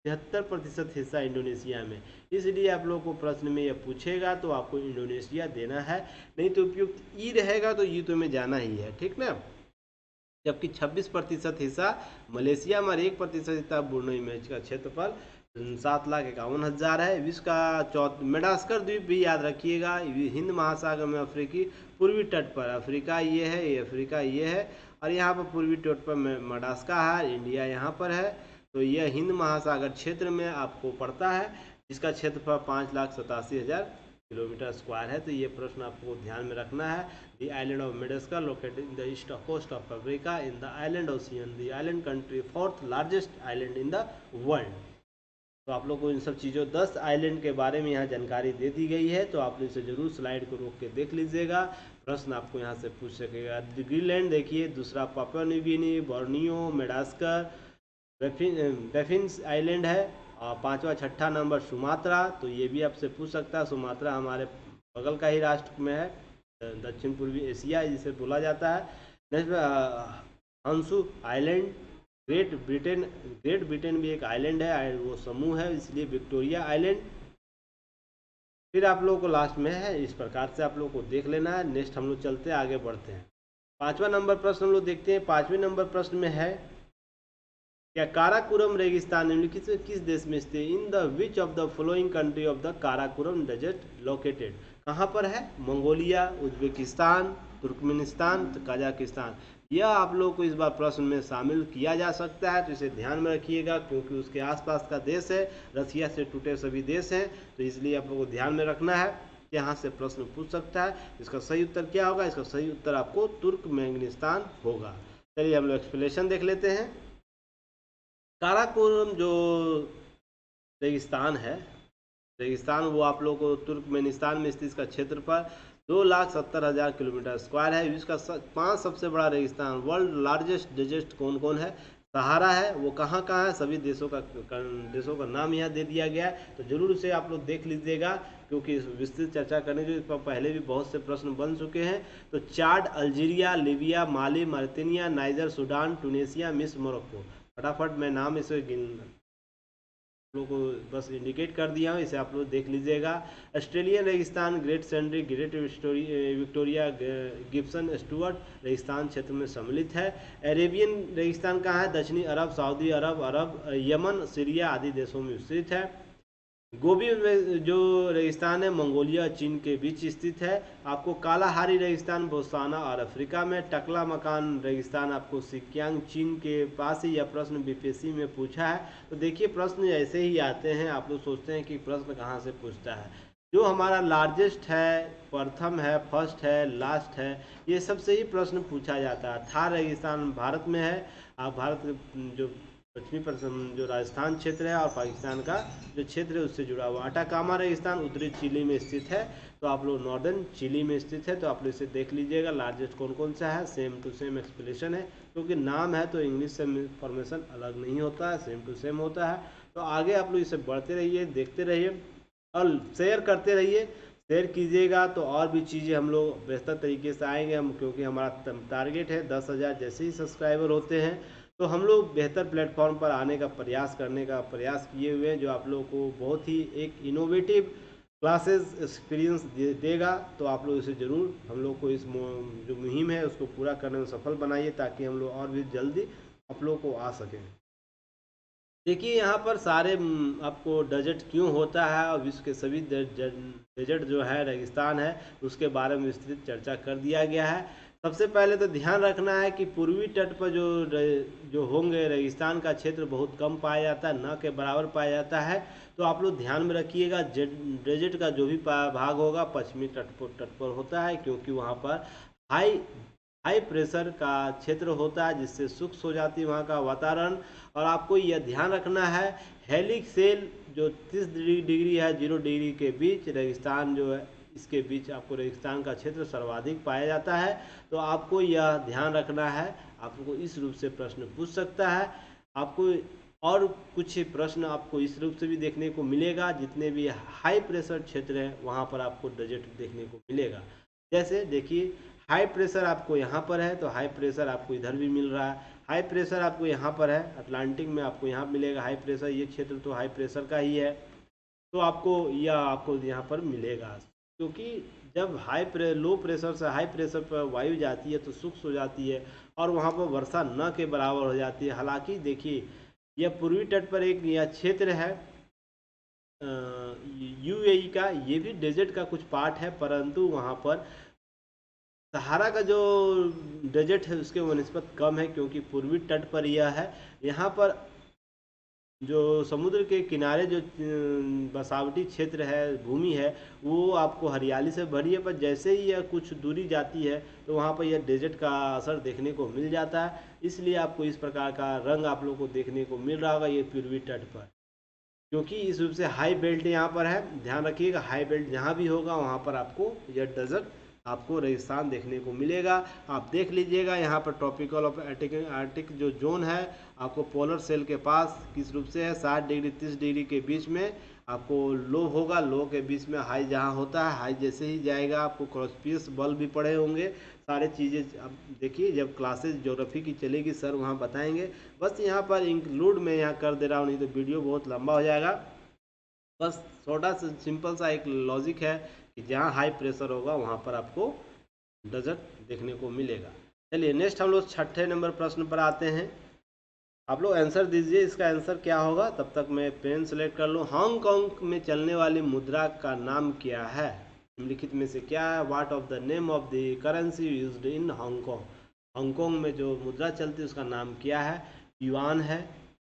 73% हिस्सा इंडोनेशिया में। इसलिए आप लोगों को प्रश्न में यह पूछेगा तो आपको इंडोनेशिया देना है, नहीं तो उपयुक्त ई रहेगा तो ई तो में जाना ही है, ठीक ना। जबकि 26% हिस्सा मलेशिया में और 1% हिस्सा ब्रुनेई में। इसका क्षेत्रफल 7,51,000 है। विश्व का मेडागास्कर द्वीप भी याद रखिएगा, हिंद महासागर में अफ्रीकी पूर्वी तट पर। अफ्रीका ये है, ये अफ्रीका ये है, और यहाँ पर पूर्वी तट पर मेडागास्कर है, इंडिया यहाँ पर है। तो यह हिंद महासागर क्षेत्र में आपको पड़ता है, जिसका क्षेत्रफल 5,87,000 किलोमीटर स्क्वायर है। तो ये प्रश्न आपको ध्यान में रखना है। The island of Madagascar located in the east coast of Africa in the island ocean, the island country, 4th largest island in the world. तो आप लोग को इन सब चीज़ों 10 आइलैंड के बारे में यहाँ जानकारी दे दी गई है, तो आप लोग इसे जरूर स्लाइड को रोक के देख लीजिएगा, प्रश्न आपको यहाँ से पूछ सकेगा। ग्रीनलैंड देखिए, दूसरा Papua New Guinea, Borneo, Madagascar, Baffin's island है, और 5वां 6ठा नंबर सुमात्रा। तो ये भी आपसे पूछ सकता है, सुमात्रा हमारे बगल का ही राष्ट्र में है, दक्षिण पूर्वी एशिया जिसे बोला जाता है। नेक्स्ट हंसू आइलैंड, ग्रेट ब्रिटेन भी एक आइलैंड है, वो समूह है, इसलिए विक्टोरिया आइलैंड। फिर आप लोगों को लास्ट में है, इस प्रकार से आप लोगों को देख लेना है। नेक्स्ट हम लोग चलते हैं, आगे बढ़ते हैं। 5वां नंबर प्रश्न हम लोग देखते हैं। 5वें नंबर प्रश्न में है, क्या काराकोरम रेगिस्तान निम्नलिखित से किस देश में स्थित? In the which of the following country of the Karakoram desert located? कहाँ पर है? Mongolia, Uzbekistan, Turkmenistan, Kazakhstan. यह आप लोग को इस बार प्रश्न में शामिल किया जा सकता है, तो इसे ध्यान में रखिएगा, क्योंकि उसके आसपास का देश है, रसिया से टूटे सभी देश हैं, तो इसलिए आप लोग को ध्यान में रखना है। यहाँ से प्रश्न पूछ सकता है। इसका सही उत्तर क्या होगा? इसका सही उत्तर आपको तुर्कमेनिस्तान होगा। चलिए हम लोग एक्सप्लेनेशन देख लेते हैं। काराकोरम जो रेगिस्तान है, रेगिस्तान वो आप लोग को तुर्कमेनिस्तान में स्थित, इसका क्षेत्रफल 2,70,000 किलोमीटर स्क्वायर है। विश्व का 5 सबसे बड़ा रेगिस्तान, वर्ल्ड लार्जेस्ट डेजर्ट कौन कौन है? सहारा है, वो कहाँ कहाँ है? सभी देशों का नाम यहाँ दे दिया गया है, तो जरूर उसे आप लोग देख लीजिएगा, क्योंकि इस विस्तृत चर्चा करने के इस पर पहले भी बहुत से प्रश्न बन चुके हैं। तो चाड, अल्जीरिया, लीबिया, माली, मारिटानिया, नाइजर, सूडान, टूनेशिया, मिस्र, मोरक्को। फटाफट मैं नाम इसे लोगों को बस इंडिकेट कर दिया हूँ, इसे आप लोग देख लीजिएगा। ऑस्ट्रेलियन रेगिस्तान, Great Sandy, Great Victoria, Gibson Stuart रेगिस्तान क्षेत्र में सम्मिलित है। अरेबियन रेगिस्तान कहाँ है? दक्षिणी अरब, सऊदी अरब, यमन, सीरिया आदि देशों में स्थित है। गोबी में जो रेगिस्तान है, मंगोलिया चीन के बीच स्थित है। आपको कालाहारी रेगिस्तान बोत्सवाना और अफ्रीका में। टकला मकान रेगिस्तान आपको सिक्यांग चीन के पास ही, यह प्रश्न बीपीएससी में पूछा है। तो देखिए प्रश्न ऐसे ही आते हैं, आप लोग सोचते हैं कि प्रश्न कहाँ से पूछता है। जो हमारा लार्जेस्ट है, प्रथम है, फर्स्ट है, लास्ट है, ये सबसे ही प्रश्न पूछा जाता है। थार रेगिस्तान भारत में है, आप भारत जो पश्चिमी जो राजस्थान क्षेत्र है और पाकिस्तान का जो क्षेत्र है उससे जुड़ा हुआ। अटाकामा रेगिस्तान उत्तरी चिली में स्थित है, तो आप लोग नॉर्दर्न चिली में स्थित है, तो आप लोग इसे देख लीजिएगा। लार्जेस्ट कौन कौन सा है, सेम टू सेम एक्सप्लेनेशन है, क्योंकि नाम है तो इंग्लिश से इंफॉर्मेशन अलग नहीं होता है, सेम टू सेम होता है। तो आगे आप लोग इसे बढ़ते रहिए, देखते रहिए और शेयर करते रहिए। शेयर कीजिएगा तो और भी चीज़ें हम लोग बेहतर तरीके से आएंगे हम, क्योंकि हमारा टारगेट है 10,000 जैसे ही सब्सक्राइबर होते हैं तो हम लोग बेहतर प्लेटफॉर्म पर आने का करने का प्रयास किए हुए हैं, जो आप लोगों को बहुत ही एक इनोवेटिव क्लासेस एक्सपीरियंस देगा। तो आप लोग इसे ज़रूर हम लोग को इस जो मुहिम है उसको पूरा करने में सफल बनाइए, ताकि हम लोग और भी जल्दी आप लोग को आ सकें। देखिए यहाँ पर सारे आपको डेजर्ट क्यों होता है और विश्व के सभी डेजर्ट जो है रेगिस्तान है उसके बारे में विस्तृत चर्चा कर दिया गया है। सबसे पहले तो ध्यान रखना है कि पूर्वी तट पर जो होंगे रेगिस्तान का क्षेत्र बहुत कम पाया जाता है, न के बराबर पाया जाता है। तो आप लोग ध्यान में रखिएगा डेजर्ट का जो भी भाग होगा पश्चिमी तट पर होता है, क्योंकि वहाँ पर हाई हाई प्रेशर का क्षेत्र होता है, जिससे शुष्क हो जाती है वहाँ का वातावरण। और आपको यह ध्यान रखना है हेलिक सेल जो 30 डिग्री है 0 डिग्री के बीच रेगिस्तान जो है, इसके बीच आपको रेगिस्तान का क्षेत्र सर्वाधिक पाया जाता है। तो आपको यह ध्यान रखना है। आपको इस रूप से प्रश्न पूछ सकता है। आपको और कुछ प्रश्न आपको इस रूप से भी देखने को मिलेगा, जितने भी हाई प्रेशर क्षेत्र हैं वहाँ पर आपको डेजर्ट देखने को मिलेगा। जैसे देखिए हाई प्रेशर आपको यहाँ पर है, तो हाई प्रेशर आपको इधर भी मिल रहा है। हाई प्रेशर आपको यहाँ पर है, अटलांटिक में आपको यहाँ मिलेगा हाई प्रेशर, ये क्षेत्र तो हाई प्रेशर का ही है। तो आपको यहाँ पर मिलेगा, क्योंकि जब लो प्रेशर से हाई प्रेशर पर वायु जाती है तो शुष्क हो जाती है और वहाँ पर वर्षा न के बराबर हो जाती है। हालांकि देखिए यह पूर्वी तट पर एक यह क्षेत्र है यूएई का, ये भी डेजर्ट का कुछ पार्ट है, परंतु वहाँ पर सहारा का जो डेजर्ट है उसके वनस्पत कम है, क्योंकि पूर्वी तट पर यह है। यहाँ पर जो समुद्र के किनारे जो बसावटी क्षेत्र है, भूमि है, वो आपको हरियाली से भरी है, पर जैसे ही यह कुछ दूरी जाती है तो वहाँ पर यह डेजर्ट का असर देखने को मिल जाता है। इसलिए आपको इस प्रकार का रंग आप लोगों को देखने को मिल रहा होगा ये पूर्वी तट पर, क्योंकि इस रूप से हाई बेल्ट यहाँ पर है। ध्यान रखिएगा हाई बेल्ट जहाँ भी होगा वहाँ पर आपको यह डेजर्ट आपको रेगिस्तान देखने को मिलेगा। आप देख लीजिएगा यहाँ पर ट्रॉपिकल ऑफ आर्टिक जो जोन है आपको पोलर सेल के पास किस रूप से है 60 डिग्री 30 डिग्री के बीच में आपको लो होगा, लो के बीच में हाई जहाँ होता है, हाई जैसे ही जाएगा आपको क्रॉसपियस बल भी पड़े होंगे, सारे चीज़ें अब देखिए जब क्लासेस ज्योग्राफी की चलेगी सर वहाँ बताएंगे। बस यहाँ पर इंक्लूड मैं यहाँ कर दे रहा हूँ, नहीं तो वीडियो बहुत लंबा हो जाएगा। बस छोटा सा सिंपल सा एक लॉजिक है कि जहाँ हाई प्रेशर होगा वहाँ पर आपको डेजर्ट देखने को मिलेगा। चलिए नेक्स्ट हम लोग 6ठे नंबर प्रश्न पर आते हैं। आप लोग आंसर दीजिए, इसका आंसर क्या होगा। तब तक मैं पेन सेलेक्ट कर लूँ। हांगकांग में चलने वाली मुद्रा का नाम क्या है, निम्नलिखित में से क्या है। What of the name of the currency used in Hong Kong. Hong Kong में जो मुद्रा चलती है उसका नाम क्या है। युआन है,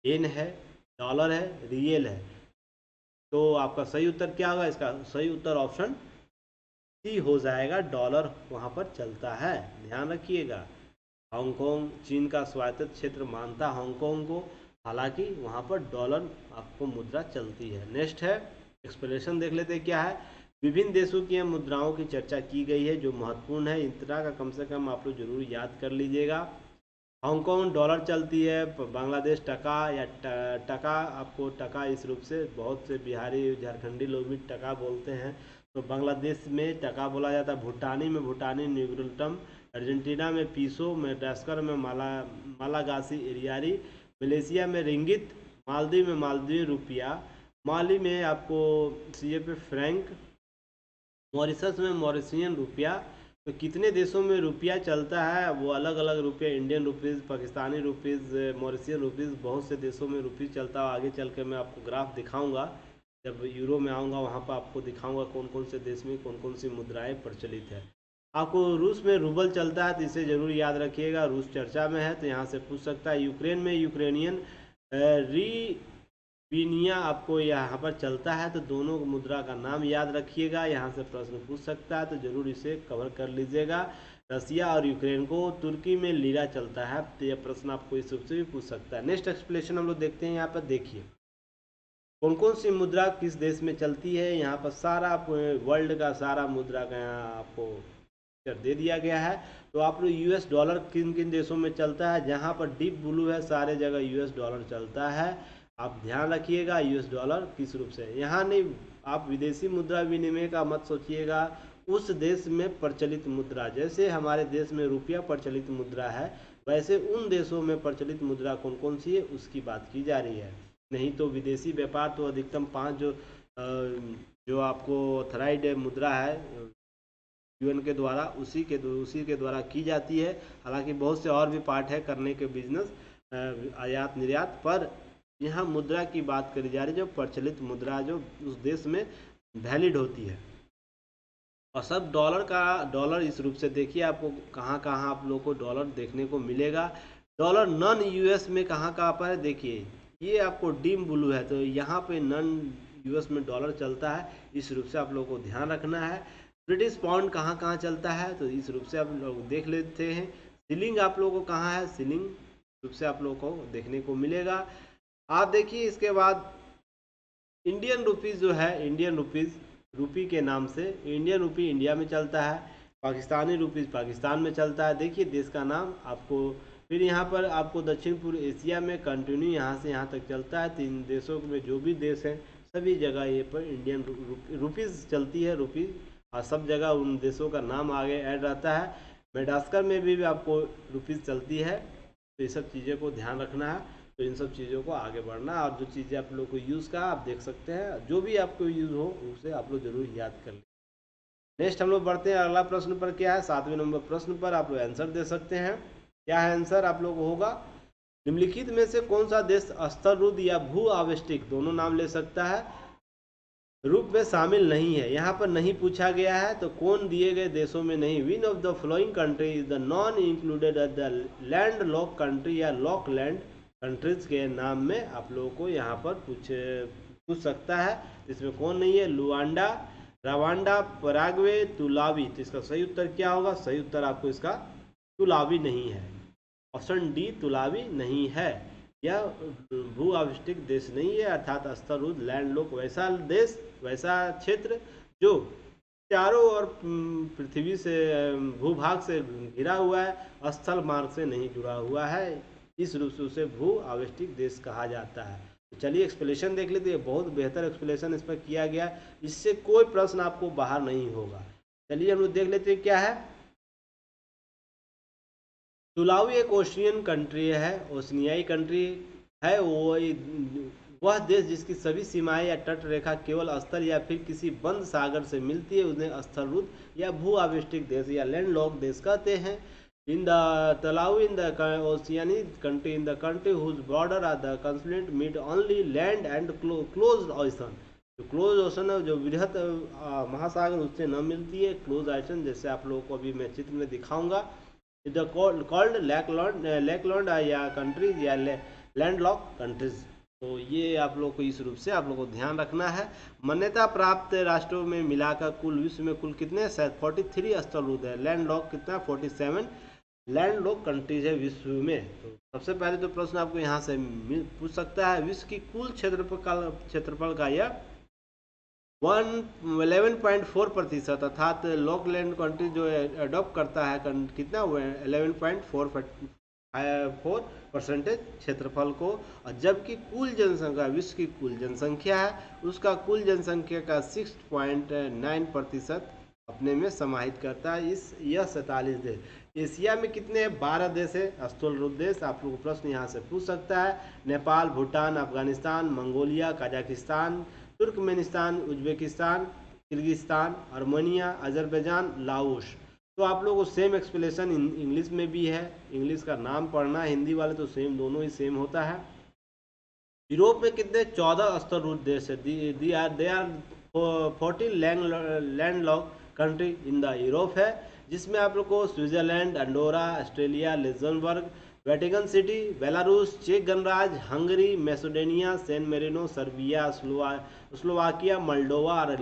येन है, डॉलर है, रियल है। तो आपका सही उत्तर क्या होगा, इसका सही उत्तर ऑप्शन सी हो जाएगा, डॉलर वहाँ पर चलता है। ध्यान रखिएगा हांगकांग चीन का स्वायत्त क्षेत्र मानता है हांगकांग को, हालांकि वहाँ पर डॉलर आपको मुद्रा चलती है। नेक्स्ट है एक्सप्लेनेशन देख लेते हैं क्या है। विभिन्न देशों की मुद्राओं की चर्चा की गई है जो महत्वपूर्ण है, इतना का कम से कम आप लोग जरूर याद कर लीजिएगा। हांगकांग डॉलर चलती है, बांग्लादेश टका या टका, आपको टका इस रूप से बहुत से बिहारी झारखंडी लोग भी टका बोलते हैं, तो बांग्लादेश में टका बोला जाता है। भूटानी में भूटानी निगुल्टम, अर्जेंटीना में पीसो, मेडागास्कर में मालागासी एरियारी, मलेशिया में रिंगित, मालदीव में मालदीवी रुपया, माली में आपको सीएफ फ्रैंक, मॉरिशस में मॉरिशियन रुपया। तो कितने देशों में रुपया चलता है वो अलग अलग रुपया, Indian rupees, Pakistani rupees, Mauritian rupees, बहुत से देशों में रुपीज़ चलता है। आगे चल के मैं आपको ग्राफ दिखाऊंगा, जब यूरो में आऊँगा वहाँ पर आपको दिखाऊंगा कौन कौन से देश में कौन कौन सी मुद्राएं प्रचलित है। आपको रूस में रूबल चलता है, तो इसे ज़रूर याद रखिएगा, रूस चर्चा में है तो यहाँ से पूछ सकता है। यूक्रेन में यूक्रेनियन विनिया आपको यहाँ पर चलता है, तो दोनों मुद्रा का नाम याद रखिएगा, यहाँ से प्रश्न पूछ सकता है तो जरूर इसे कवर कर लीजिएगा। रसिया और यूक्रेन को, तुर्की में लीरा चलता है, तो यह प्रश्न आपको इस रूप से भी पूछ सकता है। नेक्स्ट एक्सप्लेनेशन हम लोग देखते हैं। यहाँ पर देखिए कौन कौन सी मुद्रा किस देश में चलती है, यहाँ पर सारा वर्ल्ड का सारा मुद्रा का यहाँ आपको दे दिया गया है। तो आप लोग यूएस डॉलर किन किन देशों में चलता है, जहाँ पर डीप ब्लू है सारे जगह यूएस डॉलर चलता है। आप ध्यान रखिएगा यूएस डॉलर किस रूप से, यहाँ नहीं, आप विदेशी मुद्रा विनिमय का मत सोचिएगा, उस देश में प्रचलित मुद्रा, जैसे हमारे देश में रुपया प्रचलित मुद्रा है, वैसे उन देशों में प्रचलित मुद्रा कौन कौन सी है उसकी बात की जा रही है। नहीं तो विदेशी व्यापार तो अधिकतम 5 जो आपको ऑथराइड मुद्रा है यूएन के द्वारा, उसी के द्वारा की जाती है। हालांकि बहुत से और भी पार्ट है करने के बिजनेस, आयात निर्यात, पर यहाँ मुद्रा की बात करी जा रही है जो प्रचलित मुद्रा जो उस देश में वैलिड होती है। और सब डॉलर इस रूप से देखिए, आपको कहाँ कहाँ आप लोग को डॉलर देखने को मिलेगा। डॉलर नॉन यूएस में कहाँ कहाँ पर है, देखिए ये आपको डीम ब्लू है, तो यहाँ पे नॉन यूएस में डॉलर चलता है, इस रूप से आप लोगों को ध्यान रखना है। ब्रिटिश पाउंड कहाँ कहाँ चलता है, तो इस रूप से आप लोग देख लेते हैं। सीलिंग आप लोगों को कहाँ है, सीलिंग रूप से आप लोगों को देखने को मिलेगा। आप देखिए इसके बाद इंडियन रुपीज़ जो है, इंडियन रुपीज़ रूपी के नाम से, इंडियन रुपी इंडिया में चलता है, पाकिस्तानी रुपीज़ पाकिस्तान में चलता है। देखिए देश का नाम आपको, फिर यहाँ पर आपको दक्षिण पूर्व एशिया में कंटिन्यू यहाँ से यहाँ तक चलता है। 3 देशों में जो भी देश हैं सभी जगह ये पर इंडियन रुपीज़ चलती है, रुपीज़, और सब जगह उन देशों का नाम आगे ऐड रहता है। मेडागास्कर में भी आपको रुपीज़ चलती है, तो ये सब चीज़ें को ध्यान रखना है। तो इन सब चीज़ों को आगे बढ़ना, और जो चीज़ें आप लोग को यूज़ का आप देख सकते हैं, जो भी आपको यूज़ हो उसे आप लोग जरूर याद कर लें। नेक्स्ट हम लोग बढ़ते हैं अगला प्रश्न पर। क्या है 7वें नंबर प्रश्न पर आप लोग आंसर दे सकते हैं। क्या है आंसर आप लोग होगा, निम्नलिखित में से कौन सा देश स्थलरुद्ध या भू आवष्टिक दोनों नाम ले सकता है रूप में शामिल नहीं है। यहाँ पर नहीं पूछा गया है, तो कौन दिए गए देशों में नहीं। Win of the following country is the non included the land lock country या लॉक लैंड कंट्रीज के नाम में आप लोगों को यहाँ पर पूछ सकता है। इसमें कौन नहीं है, लुआंडा, रवांडा, पराग्वे, तुलावी। तो इसका सही उत्तर क्या होगा, सही उत्तर आपको इसका तुलावी नहीं है, ऑप्शन डी तुलावी नहीं है। यह भू आवष्टिक देश नहीं है, अर्थात स्थलरुद्ध लैंडलॉक वैसा देश, वैसा क्षेत्र जो चारों ओर पृथ्वी से, भूभाग से घिरा हुआ है, स्थल मार्ग से नहीं जुड़ा हुआ है, इस रूप से उसे भू आवष्टिक देश कहा जाता है। तो चलिए एक्सप्लेनेशन देख लेते हैं, बहुत बेहतर एक्सप्लेनेशन इस पर किया गया, इससे कोई प्रश्न आपको बाहर नहीं होगा। चलिए हम लोग देख लेते हैं क्या है। तुलावी एक ओशियन कंट्री है, ओशनियाई कंट्री है। वह देश जिसकी सभी सीमाएं या तट रेखा केवल स्थल या फिर किसी बंद सागर से मिलती है, उन्हें स्थलरुद्ध या भू आवष्टिक देश या लैंडलॉक देश कहते हैं। इन द तलावी in the oceanic country in the country whose border are the consolidate meet only land and close ocean. जो क्लोज ओशन है, जो वृहत महासागर, उससे न मिलती है क्लोज ओशन, जैसे आप लोगों को अभी मैं चित्र में दिखाऊंगा। द कॉल्ड लैंड या कंट्रीज या लैंडलॉक कंट्रीज। तो ये आप लोग को इस रूप से आप लोग को ध्यान रखना है। मान्यता प्राप्त राष्ट्रों में मिलाकर कुल विश्व में कुल कितने 43 स्थलरुद्ध है, लैंडलॉक कितना 47 लैंडलॉक कंट्रीज है विश्व में। तो सबसे पहले तो प्रश्न आपको यहाँ से पूछ सकता है, विश्व की कुल क्षेत्रफल का यह 11.4%, अर्थात लॉकलैंड कंट्री जो अडॉप्ट करता है कितना हुआ है 11.4% क्षेत्रफल को, और जबकि कुल जनसंख्या, विश्व की कुल जनसंख्या है, उसका कुल जनसंख्या का 6.9% अपने में समाहित करता है। यह 47 देश। एशिया में कितने 12 देश है स्थलरुद्ध देश, आप लोग प्रश्न यहाँ से पूछ सकता है। Nepal, Bhutan, Afghanistan, Mongolia, Kazakhstan, Turkmenistan, Uzbekistan, Kyrgyzstan, Armenia, Azerbaijan, Laos. तो आप लोगों को सेम एक्सप्लेनेशन इंग्लिश में भी है, इंग्लिश का नाम पढ़ना, हिंदी वाले तो सेम, दोनों ही सेम होता है। यूरोप में कितने 14 स्थलरुद्ध देश है, they are 14 landlocked country in the Europe है, जिसमें आप लोग को Switzerland, Andorra, Australia, Luxembourg, Vatican City, Belarus, चेक गणराज्य, Hungary, Macedonia, San Marino, Serbia, Slovakia, Moldova और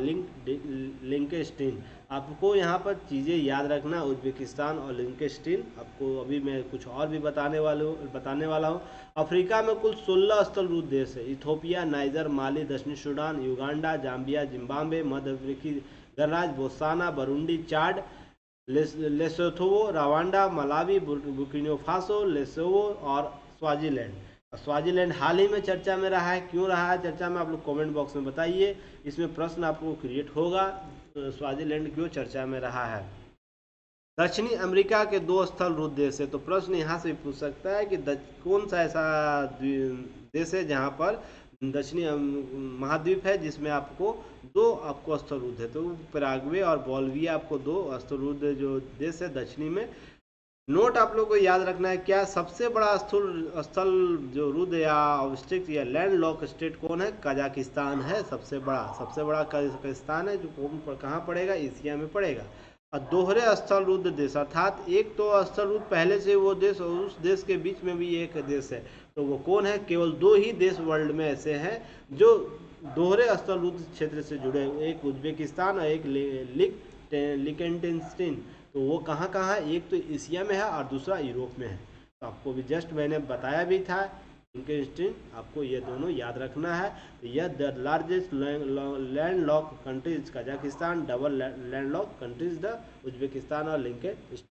लिंकेस्टीन। आपको यहाँ पर चीज़ें याद रखना, उज्बेकिस्तान और लिंकेस्टीन, आपको अभी मैं कुछ और भी बताने वाला हूँ। अफ्रीका में कुल 16 स्थलरुद्ध देश है, इथोपिया, नाइजर, माली, दक्षिणी सूडान, युगांडा, जाम्बिया, जिम्बाब्वे, मध्य अफ्रीकी गणराज्य, Botswana, Burundi, Chad, Lesotho, Rwanda, Malawi, Burkina Faso, Lesotho और स्वाजीलैंड। स्वाजीलैंड हाल ही में चर्चा में रहा है, क्यों रहा है चर्चा में, आप लोग कमेंट बॉक्स में बताइए, इसमें प्रश्न आपको क्रिएट होगा, स्वाजीलैंड क्यों चर्चा में रहा है। दक्षिणी अमेरिका के 2 स्थलरुद्ध देश है, तो प्रश्न यहाँ से पूछ सकता है कि कौन सा ऐसा देश है जहाँ पर दक्षिणी महाद्वीप है जिसमें आपको 2 स्थलरुद्ध है। तो पैराग्वे और बोलिविया आपको 2 स्थलरुद्ध जो देश है दक्षिणी में नोट आप लोग को याद रखना है क्या, सबसे बड़ा स्थल जो रुद्र या ऑब्स्ट्रिक्ट या लैंड लॉक स्टेट कौन है, कजाकिस्तान है सबसे बड़ा कजाकिस्तान है, जो कौन पर कहाँ पड़ेगा, एशिया में पड़ेगा। और दोहरे स्थल रुद्र देश, अर्थात एक तो स्थल रुद्र पहले से वो देश और उस देश के बीच में भी एक देश है, तो वो कौन है, केवल दो ही देश वर्ल्ड में ऐसे हैं जो दोहरे स्थल रुद्र क्षेत्र से जुड़े हुए, एक उज्बेकिस्तान और एक लिकेंटेनस्टीन। तो वो कहाँ कहाँ है, एक तो एशिया में है और दूसरा यूरोप में है। तो आपको भी जस्ट मैंने बताया भी था लिकेंस्टीन, आपको ये दोनों याद रखना है। तो यह the largest land lock countries Kazakhstan, double land lock countries the Uzbekistan और लिकेंस्टीन।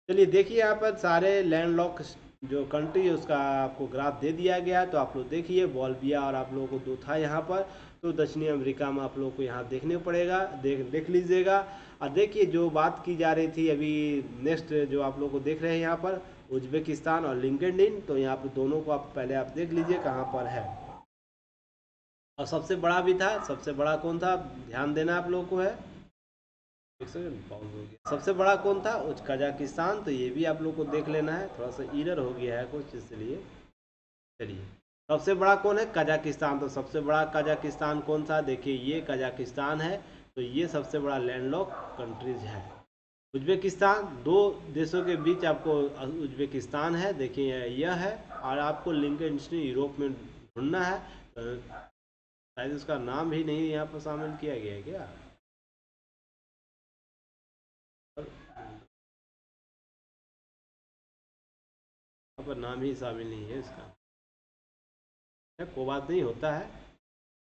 चलिए देखिए यहाँ पर सारे लैंड लॉक जो कंट्री है उसका आपको ग्राफ दे दिया गया, तो आप लोग देखिए बॉल्विया और आप लोगों को दो था यहाँ पर, तो दक्षिणी अमेरिका में आप लोगों को यहाँ देखने पड़ेगा, देख लीजिएगा। और देखिए जो बात की जा रही थी अभी, नेक्स्ट जो आप लोग को देख रहे हैं यहाँ पर उज्बेकिस्तान और लिंकेडिन, तो यहाँ पर दोनों को आप पहले आप देख लीजिए कहाँ पर है। और सबसे बड़ा भी था, सबसे बड़ा कौन था, ध्यान देना आप लोगों को है, एक सेकंड पॉज हो गया, सबसे बड़ा कौन था, कजाकिस्तान, तो ये भी आप लोग को देख लेना है, थोड़ा सा इरर हो गया है कुछ इसलिए। चलिए सबसे बड़ा कौन है, कजाकिस्तान, तो सबसे बड़ा कजाकिस्तान कौन सा, देखिए ये कजाकिस्तान है, तो ये सबसे बड़ा लैंडलॉक कंट्रीज है। उज्बेकिस्तान, दो देशों के बीच आपको उज्बेकिस्तान है, देखिए यह है, और आपको लिंकनस्टीन यूरोप में ढूंढना है, शायद उसका नाम भी नहीं यहाँ पर शामिल किया गया है क्या, यहाँ पर नाम ही शामिल नहीं है इसका, कोई बात नहीं, होता है।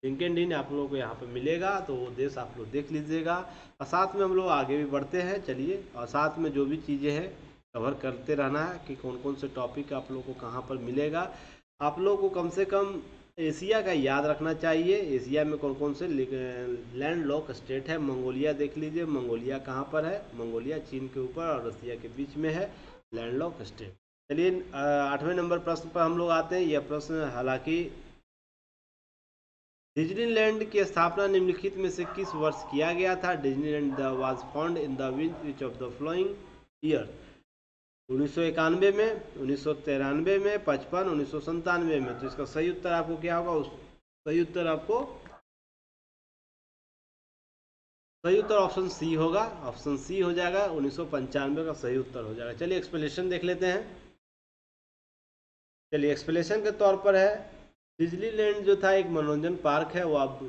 लिंकेडिन आप लोगों को यहाँ पे मिलेगा, तो वो देश आप लोग देख लीजिएगा। और साथ में हम लोग आगे भी बढ़ते हैं, चलिए, और साथ में जो भी चीज़ें हैं कवर करते रहना है कि कौन कौन से टॉपिक आप लोगों को कहाँ पर मिलेगा। आप लोगों को कम से कम एशिया का याद रखना चाहिए, एशिया में कौन कौन से लैंड लॉक स्टेट है। मंगोलिया देख लीजिए, मंगोलिया कहाँ पर है, मंगोलिया चीन के ऊपर और रसिया के बीच में है लैंड लॉक स्टेट। चलिए 8वें नंबर प्रश्न पर हम लोग आते हैं। यह प्रश्न हालांकि डिज्नीलैंड की स्थापना निम्नलिखित में से किस वर्ष किया गया था, Disneyland was found in the which of the flowing year, 1991 में, 1993 में, 55, 1997 में। तो इसका सही उत्तर आपको क्या होगा, सही उत्तर आपको सही उत्तर ऑप्शन सी होगा, ऑप्शन सी हो जाएगा, 1995 का सही उत्तर हो जाएगा। चलिए एक्सप्लेनेशन देख लेते हैं। चलिए एक्सप्लेनेशन के तौर पर है, डिज्नीलैंड जो था एक मनोरंजन पार्क है, वो आप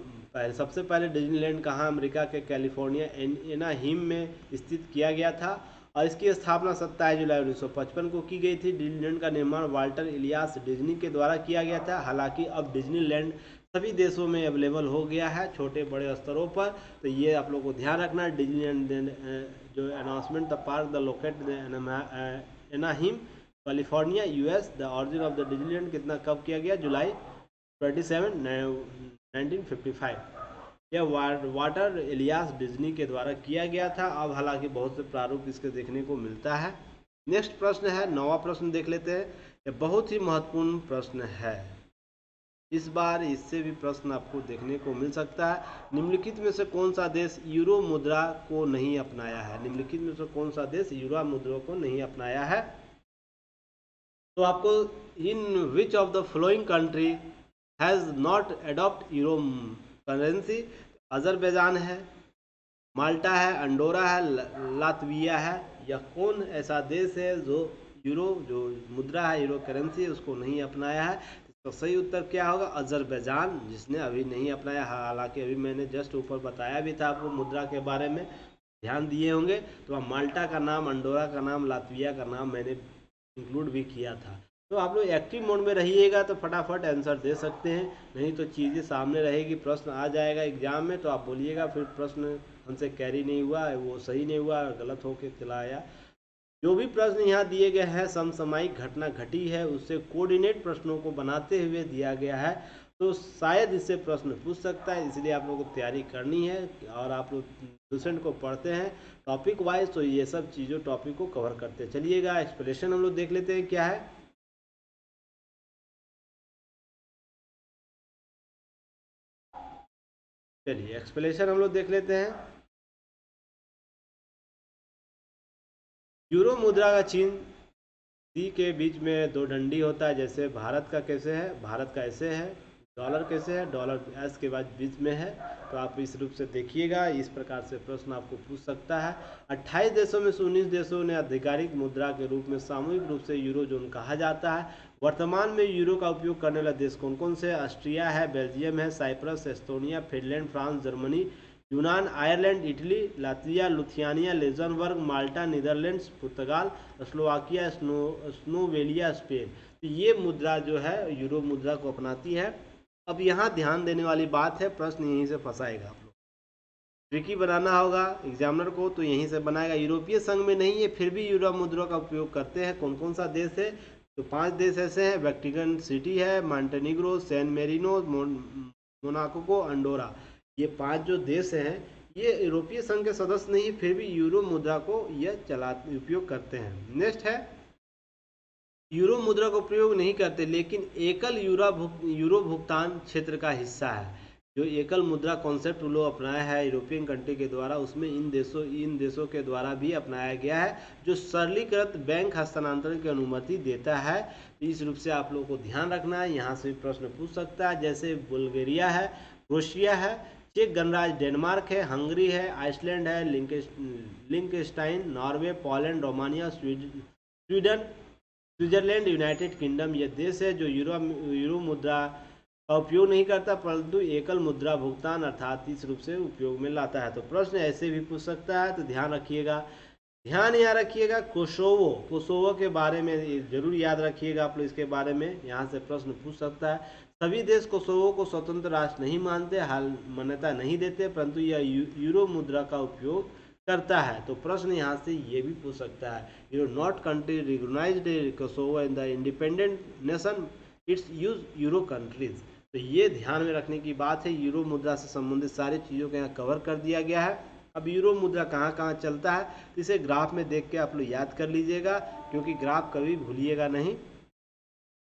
सबसे पहले डिज्नीलैंड कहाँ, अमेरिका के कैलिफोर्निया एनाहीम में स्थित किया गया था, और इसकी स्थापना 27 जुलाई 1955 को की गई थी। डिज्नीलैंड का निर्माण वाल्टर इलियास डिज्नी के द्वारा किया गया था। हालांकि अब डिज्नीलैंड सभी देशों में अवेलेबल हो गया है, छोटे बड़े स्तरों पर, तो ये आप लोग को ध्यान रखना है। डिज्नीलैंड जो announcement the park the located Anaheim California US, the origin of the Disneyland कितना कब किया गया, जुलाई 27, 1955। यह वाटर इलियास डिज्नी के द्वारा किया गया था। अब हालांकि बहुत से प्रारूप इसके देखने को मिलता है। नेक्स्ट प्रश्न है, 9वां प्रश्न देख लेते हैं। यह बहुत ही महत्वपूर्ण प्रश्न है, इस बार इससे भी प्रश्न आपको देखने को मिल सकता है। निम्नलिखित में से कौन सा देश यूरो मुद्रा को नहीं अपनाया है, निम्नलिखित में से कौन सा देश यूरो मुद्रा को नहीं अपनाया है। तो आपको, in which of the following country has not adopt euro currency, Azerbaijan है, माल्टा है, अंडोरा है, लातविया है, या कौन ऐसा देश है जो यूरो जो मुद्रा है, यूरो करेंसी है, उसको नहीं अपनाया है। तो सही उत्तर क्या होगा, अजरबैजान, जिसने अभी नहीं अपनाया। हालांकि अभी मैंने जस्ट ऊपर बताया भी था आपको मुद्रा के बारे में, ध्यान दिए होंगे। तो माल्टा का नाम, अंडोरा का नाम, लातविया का नाम मैंने इंक्लूड भी किया था। तो आप लोग एक्टिव मोड में रहिएगा तो फटाफट आंसर दे सकते हैं, नहीं तो चीज़ें सामने रहेगी, प्रश्न आ जाएगा एग्जाम में तो आप बोलिएगा फिर प्रश्न हमसे कैरी नहीं हुआ, वो सही नहीं हुआ, गलत होके चला आया। जो भी प्रश्न यहाँ दिए गए हैं समसामयिक घटना घटी है उससे कोऑर्डिनेट प्रश्नों को बनाते हुए दिया गया है, तो शायद इससे प्रश्न पूछ सकता है, इसलिए आप लोगों को तैयारी करनी है। और आप लोग डोसेंट को पढ़ते हैं टॉपिक वाइज, तो ये सब चीज़ों टॉपिक को कवर करते चलिएगा। एक्सप्लेनेशन हम लोग देख लेते हैं क्या है। चलिए एक्सप्लेनेशन हम लोग देख लेते हैं। यूरो मुद्रा का चिन्ह सी के बीच में दो डंडी होता है, जैसे भारत का कैसे है, भारत का ऐसे है। डॉलर कैसे है, डॉलर एस के बाद बीच में है। तो आप इस रूप से देखिएगा, इस प्रकार से प्रश्न आपको पूछ सकता है। 28 देशों में से 19 देशों ने आधिकारिक मुद्रा के रूप में सामूहिक रूप से यूरो जोन कहा जाता है। वर्तमान में यूरो का उपयोग करने वाला देश कौन कौन से? ऑस्ट्रिया है, बेल्जियम है, Cyprus, Estonia, Finland, France, Germany, यूनान, Ireland, Italy, Latvia, Lithuania, Luxembourg, Malta, Netherlands, पुर्तगाल, स्लोवाकिया, स्लोवेनिया, स्पेन। तो ये मुद्रा जो है यूरो मुद्रा को अपनाती है। अब यहाँ ध्यान देने वाली बात है, प्रश्न यहीं से फंसाएगा आप लोग, ट्रिकी बनाना होगा एग्जामिनर को, तो यहीं से बनाएगा। यूरोपीय संघ में नहीं है, फिर भी यूरो मुद्रा का उपयोग करते हैं। कौन कौन सा देश है? तो 5 देश ऐसे हैं, वेटिकन सिटी है, Montenegro, San Marino, Monaco, Andorra. ये 5 जो देश हैं ये यूरोपीय संघ के सदस्य नहीं, फिर भी यूरो मुद्रा को यह उपयोग करते हैं। नेक्स्ट है, यूरो मुद्रा का प्रयोग नहीं करते लेकिन एकल यूरो भुगतान क्षेत्र का हिस्सा है। जो एकल मुद्रा कॉन्सेप्ट लोग अपनाया है यूरोपियन कंट्री के द्वारा, उसमें इन देशों के द्वारा भी अपनाया गया है, जो सरलीकृत बैंक हस्तांतरण की अनुमति देता है। तो इस रूप से आप लोगों को ध्यान रखना है, यहाँ से भी प्रश्न पूछ सकता है। जैसे बुल्गारिया है, क्रोएशिया है, चेक गणराज्य, डेनमार्क है, हंगरी है, आइसलैंड है, Liechtenstein, Norway, Poland, Romania, Sweden, Switzerland, United Kingdom. यह देश है जो यूरो मुद्रा का उपयोग नहीं करता, परंतु एकल मुद्रा भुगतान अर्थात इस रूप से उपयोग में लाता है। तो प्रश्न ऐसे भी पूछ सकता है, तो ध्यान रखिएगा। ध्यान यहाँ रखिएगा, कोसोवो के बारे में जरूर याद रखिएगा आप लोग, इसके बारे में यहाँ से प्रश्न पूछ सकता है। सभी देश कोसोवो को स्वतंत्र राष्ट्र नहीं मानते, हाल मान्यता नहीं देते, परंतु यह यूरो मुद्रा का उपयोग करता है। तो प्रश्न यहाँ से ये भी पूछ सकता है, euro not country recognized Kosovo in the independent nation, it's use euro countries. तो ये ध्यान में रखने की बात है। यूरो मुद्रा से संबंधित सारी चीज़ों को यहाँ कवर कर दिया गया है। अब यूरो मुद्रा कहाँ कहाँ चलता है, तो इसे ग्राफ में देख के आप लोग याद कर लीजिएगा, क्योंकि ग्राफ कभी भूलिएगा नहीं।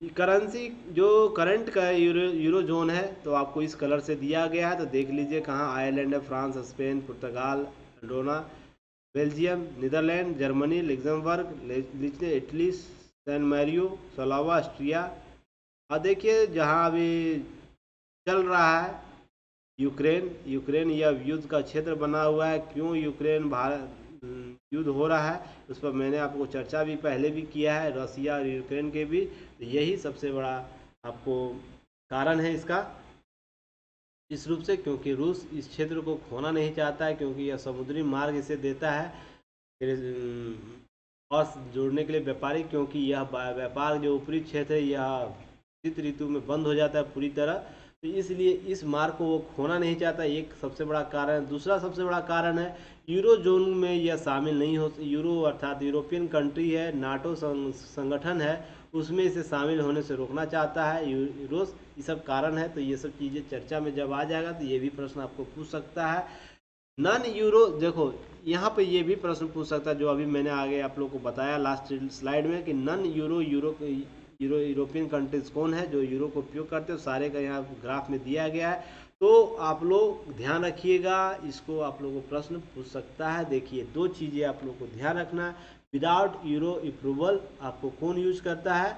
करेंसी जो करंट का यूरो जोन है, तो आपको इस कलर से दिया गया है, तो देख लीजिए कहाँ आयरलैंड है, France, Spain, Portugal, Andorra, Belgium, Netherlands, Germany, Luxembourg, Italy, San Marino, सलावा, ऑस्ट्रिया। और देखिए जहाँ अभी चल रहा है यूक्रेन यह युद्ध का क्षेत्र बना हुआ है। क्यों यूक्रेन भारत युद्ध हो रहा है, उस पर मैंने आपको चर्चा भी पहले भी किया है, रसिया और यूक्रेन के भी। तो यही सबसे बड़ा आपको कारण है इसका, इस रूप से, क्योंकि रूस इस क्षेत्र को खोना नहीं चाहता है, क्योंकि यह समुद्री मार्ग इसे देता है और जोड़ने के लिए व्यापारी, क्योंकि यह व्यापार जो ऊपरी क्षेत्र है यह शीत ऋतु में बंद हो जाता है पूरी तरह, तो इसलिए इस मार्ग को वो खोना नहीं चाहता, एक सबसे बड़ा कारण। दूसरा सबसे बड़ा कारण है यूरो जोन में यह शामिल नहीं हो, यूरो अर्थात यूरोपियन कंट्री है, नाटो संगठन है, उसमें इसे शामिल होने से रोकना चाहता है रूस, ये सब कारण है। तो ये सब चीज़ें चर्चा में जब आ जाएगा तो ये भी प्रश्न आपको पूछ सकता है। नॉन यूरो, देखो यहाँ पे ये भी प्रश्न पूछ सकता है, जो अभी मैंने आगे आप लोग को बताया लास्ट स्लाइड में, कि नॉन यूरोपियन कंट्रीज कौन है जो यूरो को उपयोग करते हो, सारे का यहाँ ग्राफ में दिया गया है। तो आप लोग ध्यान रखिएगा, इसको आप लोगों को प्रश्न पूछ सकता है। देखिए दो चीज़ें आप लोग को ध्यान रखना है, विदाउट यूरो अप्रूवल आपको कौन यूज करता है,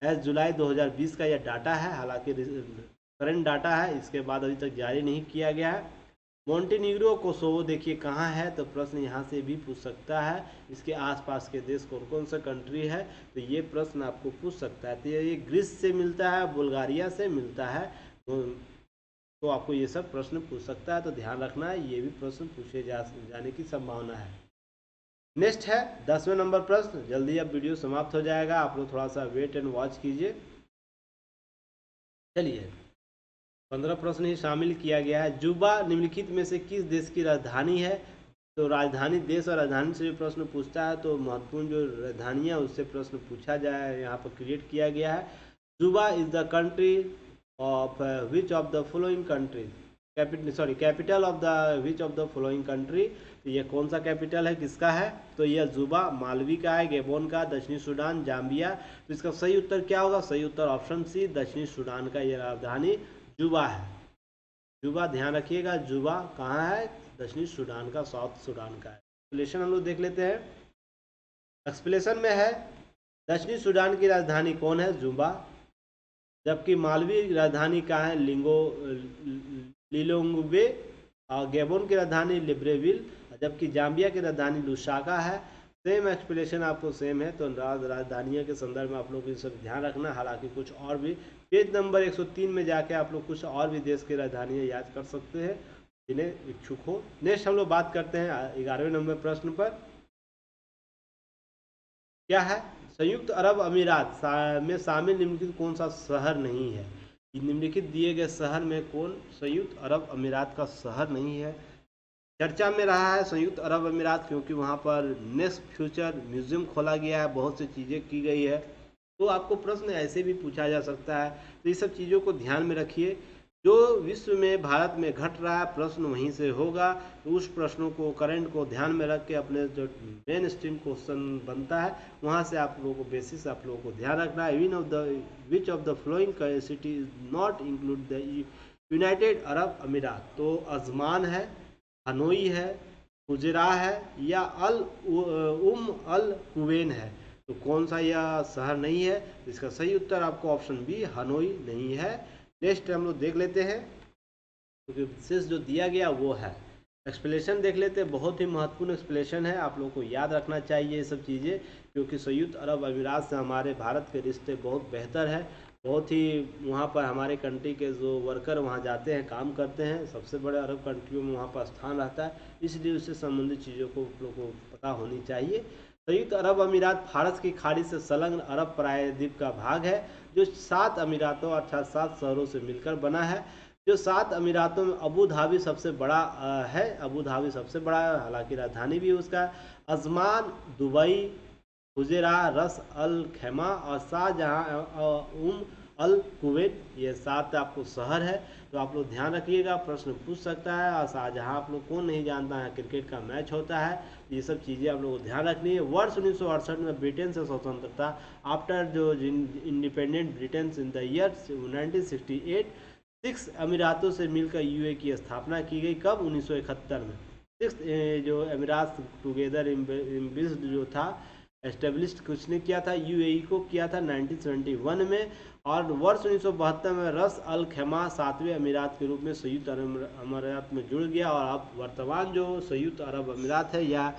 एज जुलाई 2020 का यह डाटा है, हालांकि करंट डाटा है, इसके बाद अभी तक जारी नहीं किया गया है। मोंटेनीग्रो कोसोवो देखिए कहाँ है, तो प्रश्न यहाँ से भी पूछ सकता है, इसके आसपास के देश कौन कौन सा कंट्री है, तो ये प्रश्न आपको पूछ सकता है। तो ये ग्रीस से मिलता है, बुल्गारिया से मिलता है, तो आपको ये सब प्रश्न पूछ सकता है, तो ध्यान रखना है, ये भी प्रश्न पूछे जाने की संभावना है। नेक्स्ट है 10वें नंबर प्रश्न, जल्दी अब वीडियो समाप्त हो जाएगा, आप लोग थोड़ा सा वेट एंड वॉच कीजिए। चलिए 15 प्रश्न ही शामिल किया गया है। जुबा निम्नलिखित में से किस देश की राजधानी है, तो राजधानी, देश और राजधानी से भी प्रश्न पूछता है, तो महत्वपूर्ण जो राजधानियाँ उससे प्रश्न पूछा जाए, यहाँ पर क्रिएट किया गया है। जुबा is the country of which of the following countries, capital of the which of the following country, तो ये कौन सा कैपिटल है, किसका है, तो यह जुबा मालवी का है, गेबोन का, दक्षिणी सूडान, जाम्बिया। तो इसका सही उत्तर क्या होगा, सही उत्तर ऑप्शन सी, दक्षिणी सूडान का यह राजधानी जुबा है। जुबा ध्यान रखिएगा, जुबा कहाँ है, दक्षिणी सूडान का, साउथ सूडान का है। सोल्यूशन हम लोग देख लेते हैं। एक्सप्लेनेशन में है दक्षिणी सूडान की राजधानी कौन है? जुबा। जबकि मालवी राजधानी कहाँ है? लिलोंगवे। और गैबोन की राजधानी लिब्रेविल। जबकि जाम्बिया की राजधानी लुसाका है। सेम एक्सप्लेनेशन आपको सेम है, तो राजधानियों के संदर्भ में आप लोग ये सब ध्यान रखना। हालांकि कुछ और भी पेज नंबर 103 में जाके आप लोग कुछ और भी देश की राजधानियाँ याद कर सकते हैं जिन्हें इच्छुक हो। नेक्स्ट हम लोग बात करते हैं 11वें नंबर प्रश्न पर। क्या है? संयुक्त अरब अमीरात में शामिल निम्नलिखित कौन सा शहर नहीं है? निम्नलिखित दिए गए शहर में कौन संयुक्त अरब अमीरात का शहर नहीं है? चर्चा में रहा है संयुक्त अरब अमीरात, क्योंकि वहाँ पर नेक्स्ट फ्यूचर म्यूजियम खोला गया है, बहुत सी चीज़ें की गई है। तो आपको प्रश्न ऐसे भी पूछा जा सकता है, तो ये सब चीज़ों को ध्यान में रखिए। जो विश्व में भारत में घट रहा है प्रश्न वहीं से होगा, तो उस प्रश्नों को करंट को ध्यान में रख के अपने जो मेन स्ट्रीम क्वेश्चन बनता है वहाँ से आप लोगों को बेसिस आप लोगों को ध्यान रखना है। विच of the flowing city is not include the United Arab अमीरात? तो अजमान है, हनोई है, फुजरा है, या अल कुवैन है? तो कौन सा यह शहर नहीं है? इसका सही उत्तर आपको ऑप्शन बी हनोई नहीं है। नेक्स्ट हम लोग देख लेते हैं, क्योंकि विशेष जो दिया गया वो है। एक्सप्लेनेशन देख लेते हैं, बहुत ही महत्वपूर्ण एक्सप्लेनेशन है, आप लोगों को याद रखना चाहिए ये सब चीज़ें, क्योंकि संयुक्त अरब अमीरात से हमारे भारत के रिश्ते बहुत बेहतर है। बहुत ही वहाँ पर हमारे कंट्री के जो वर्कर वहाँ जाते हैं, काम करते हैं, सबसे बड़े अरब कंट्रियों में वहाँ पर स्थान रहता है, इसलिए उससे संबंधित चीज़ों को आप लोगों को पता होनी चाहिए। संयुक्त अरब अमीरात फारस की खाड़ी से संलग्न अरब प्रायद्वीप का भाग है, जो 7 अमीरातों अर्थात 7 शहरों से मिलकर बना है। जो 7 अमीरातों में अबू धाबी सबसे बड़ा है, अबू धाबी सबसे बड़ा है, हालांकि राजधानी भी उसका। अजमान, दुबई, फुजेरा, रस अल खैमा और शाहजहां अल कुवैत, ये 7 आपको शहर है। तो आप लोग ध्यान रखिएगा, प्रश्न पूछ सकता है। और शाहजहां आप लोग कौन नहीं जानता है, क्रिकेट का मैच होता है, ये सब चीज़ें आप लोगों को ध्यान रखनी है। वर्ष 1968 में ब्रिटेन से स्वतंत्रता, आफ्टर जो independent Britain in the year 1968, 6 अमीरातों से मिलकर यूए की स्थापना की गई। कब? 1971 में। 6 जो अमीरात टुगेदर इम्बिस्ड जो था एस्टेब्लिश्ड किसने किया था? यूएई को किया था 1971 में। और वर्ष 1972 में रस अल खैमा 7वें अमीरात के रूप में संयुक्त अरब अमीरात में जुड़ गया। और अब वर्तमान जो संयुक्त अरब अमीरात है या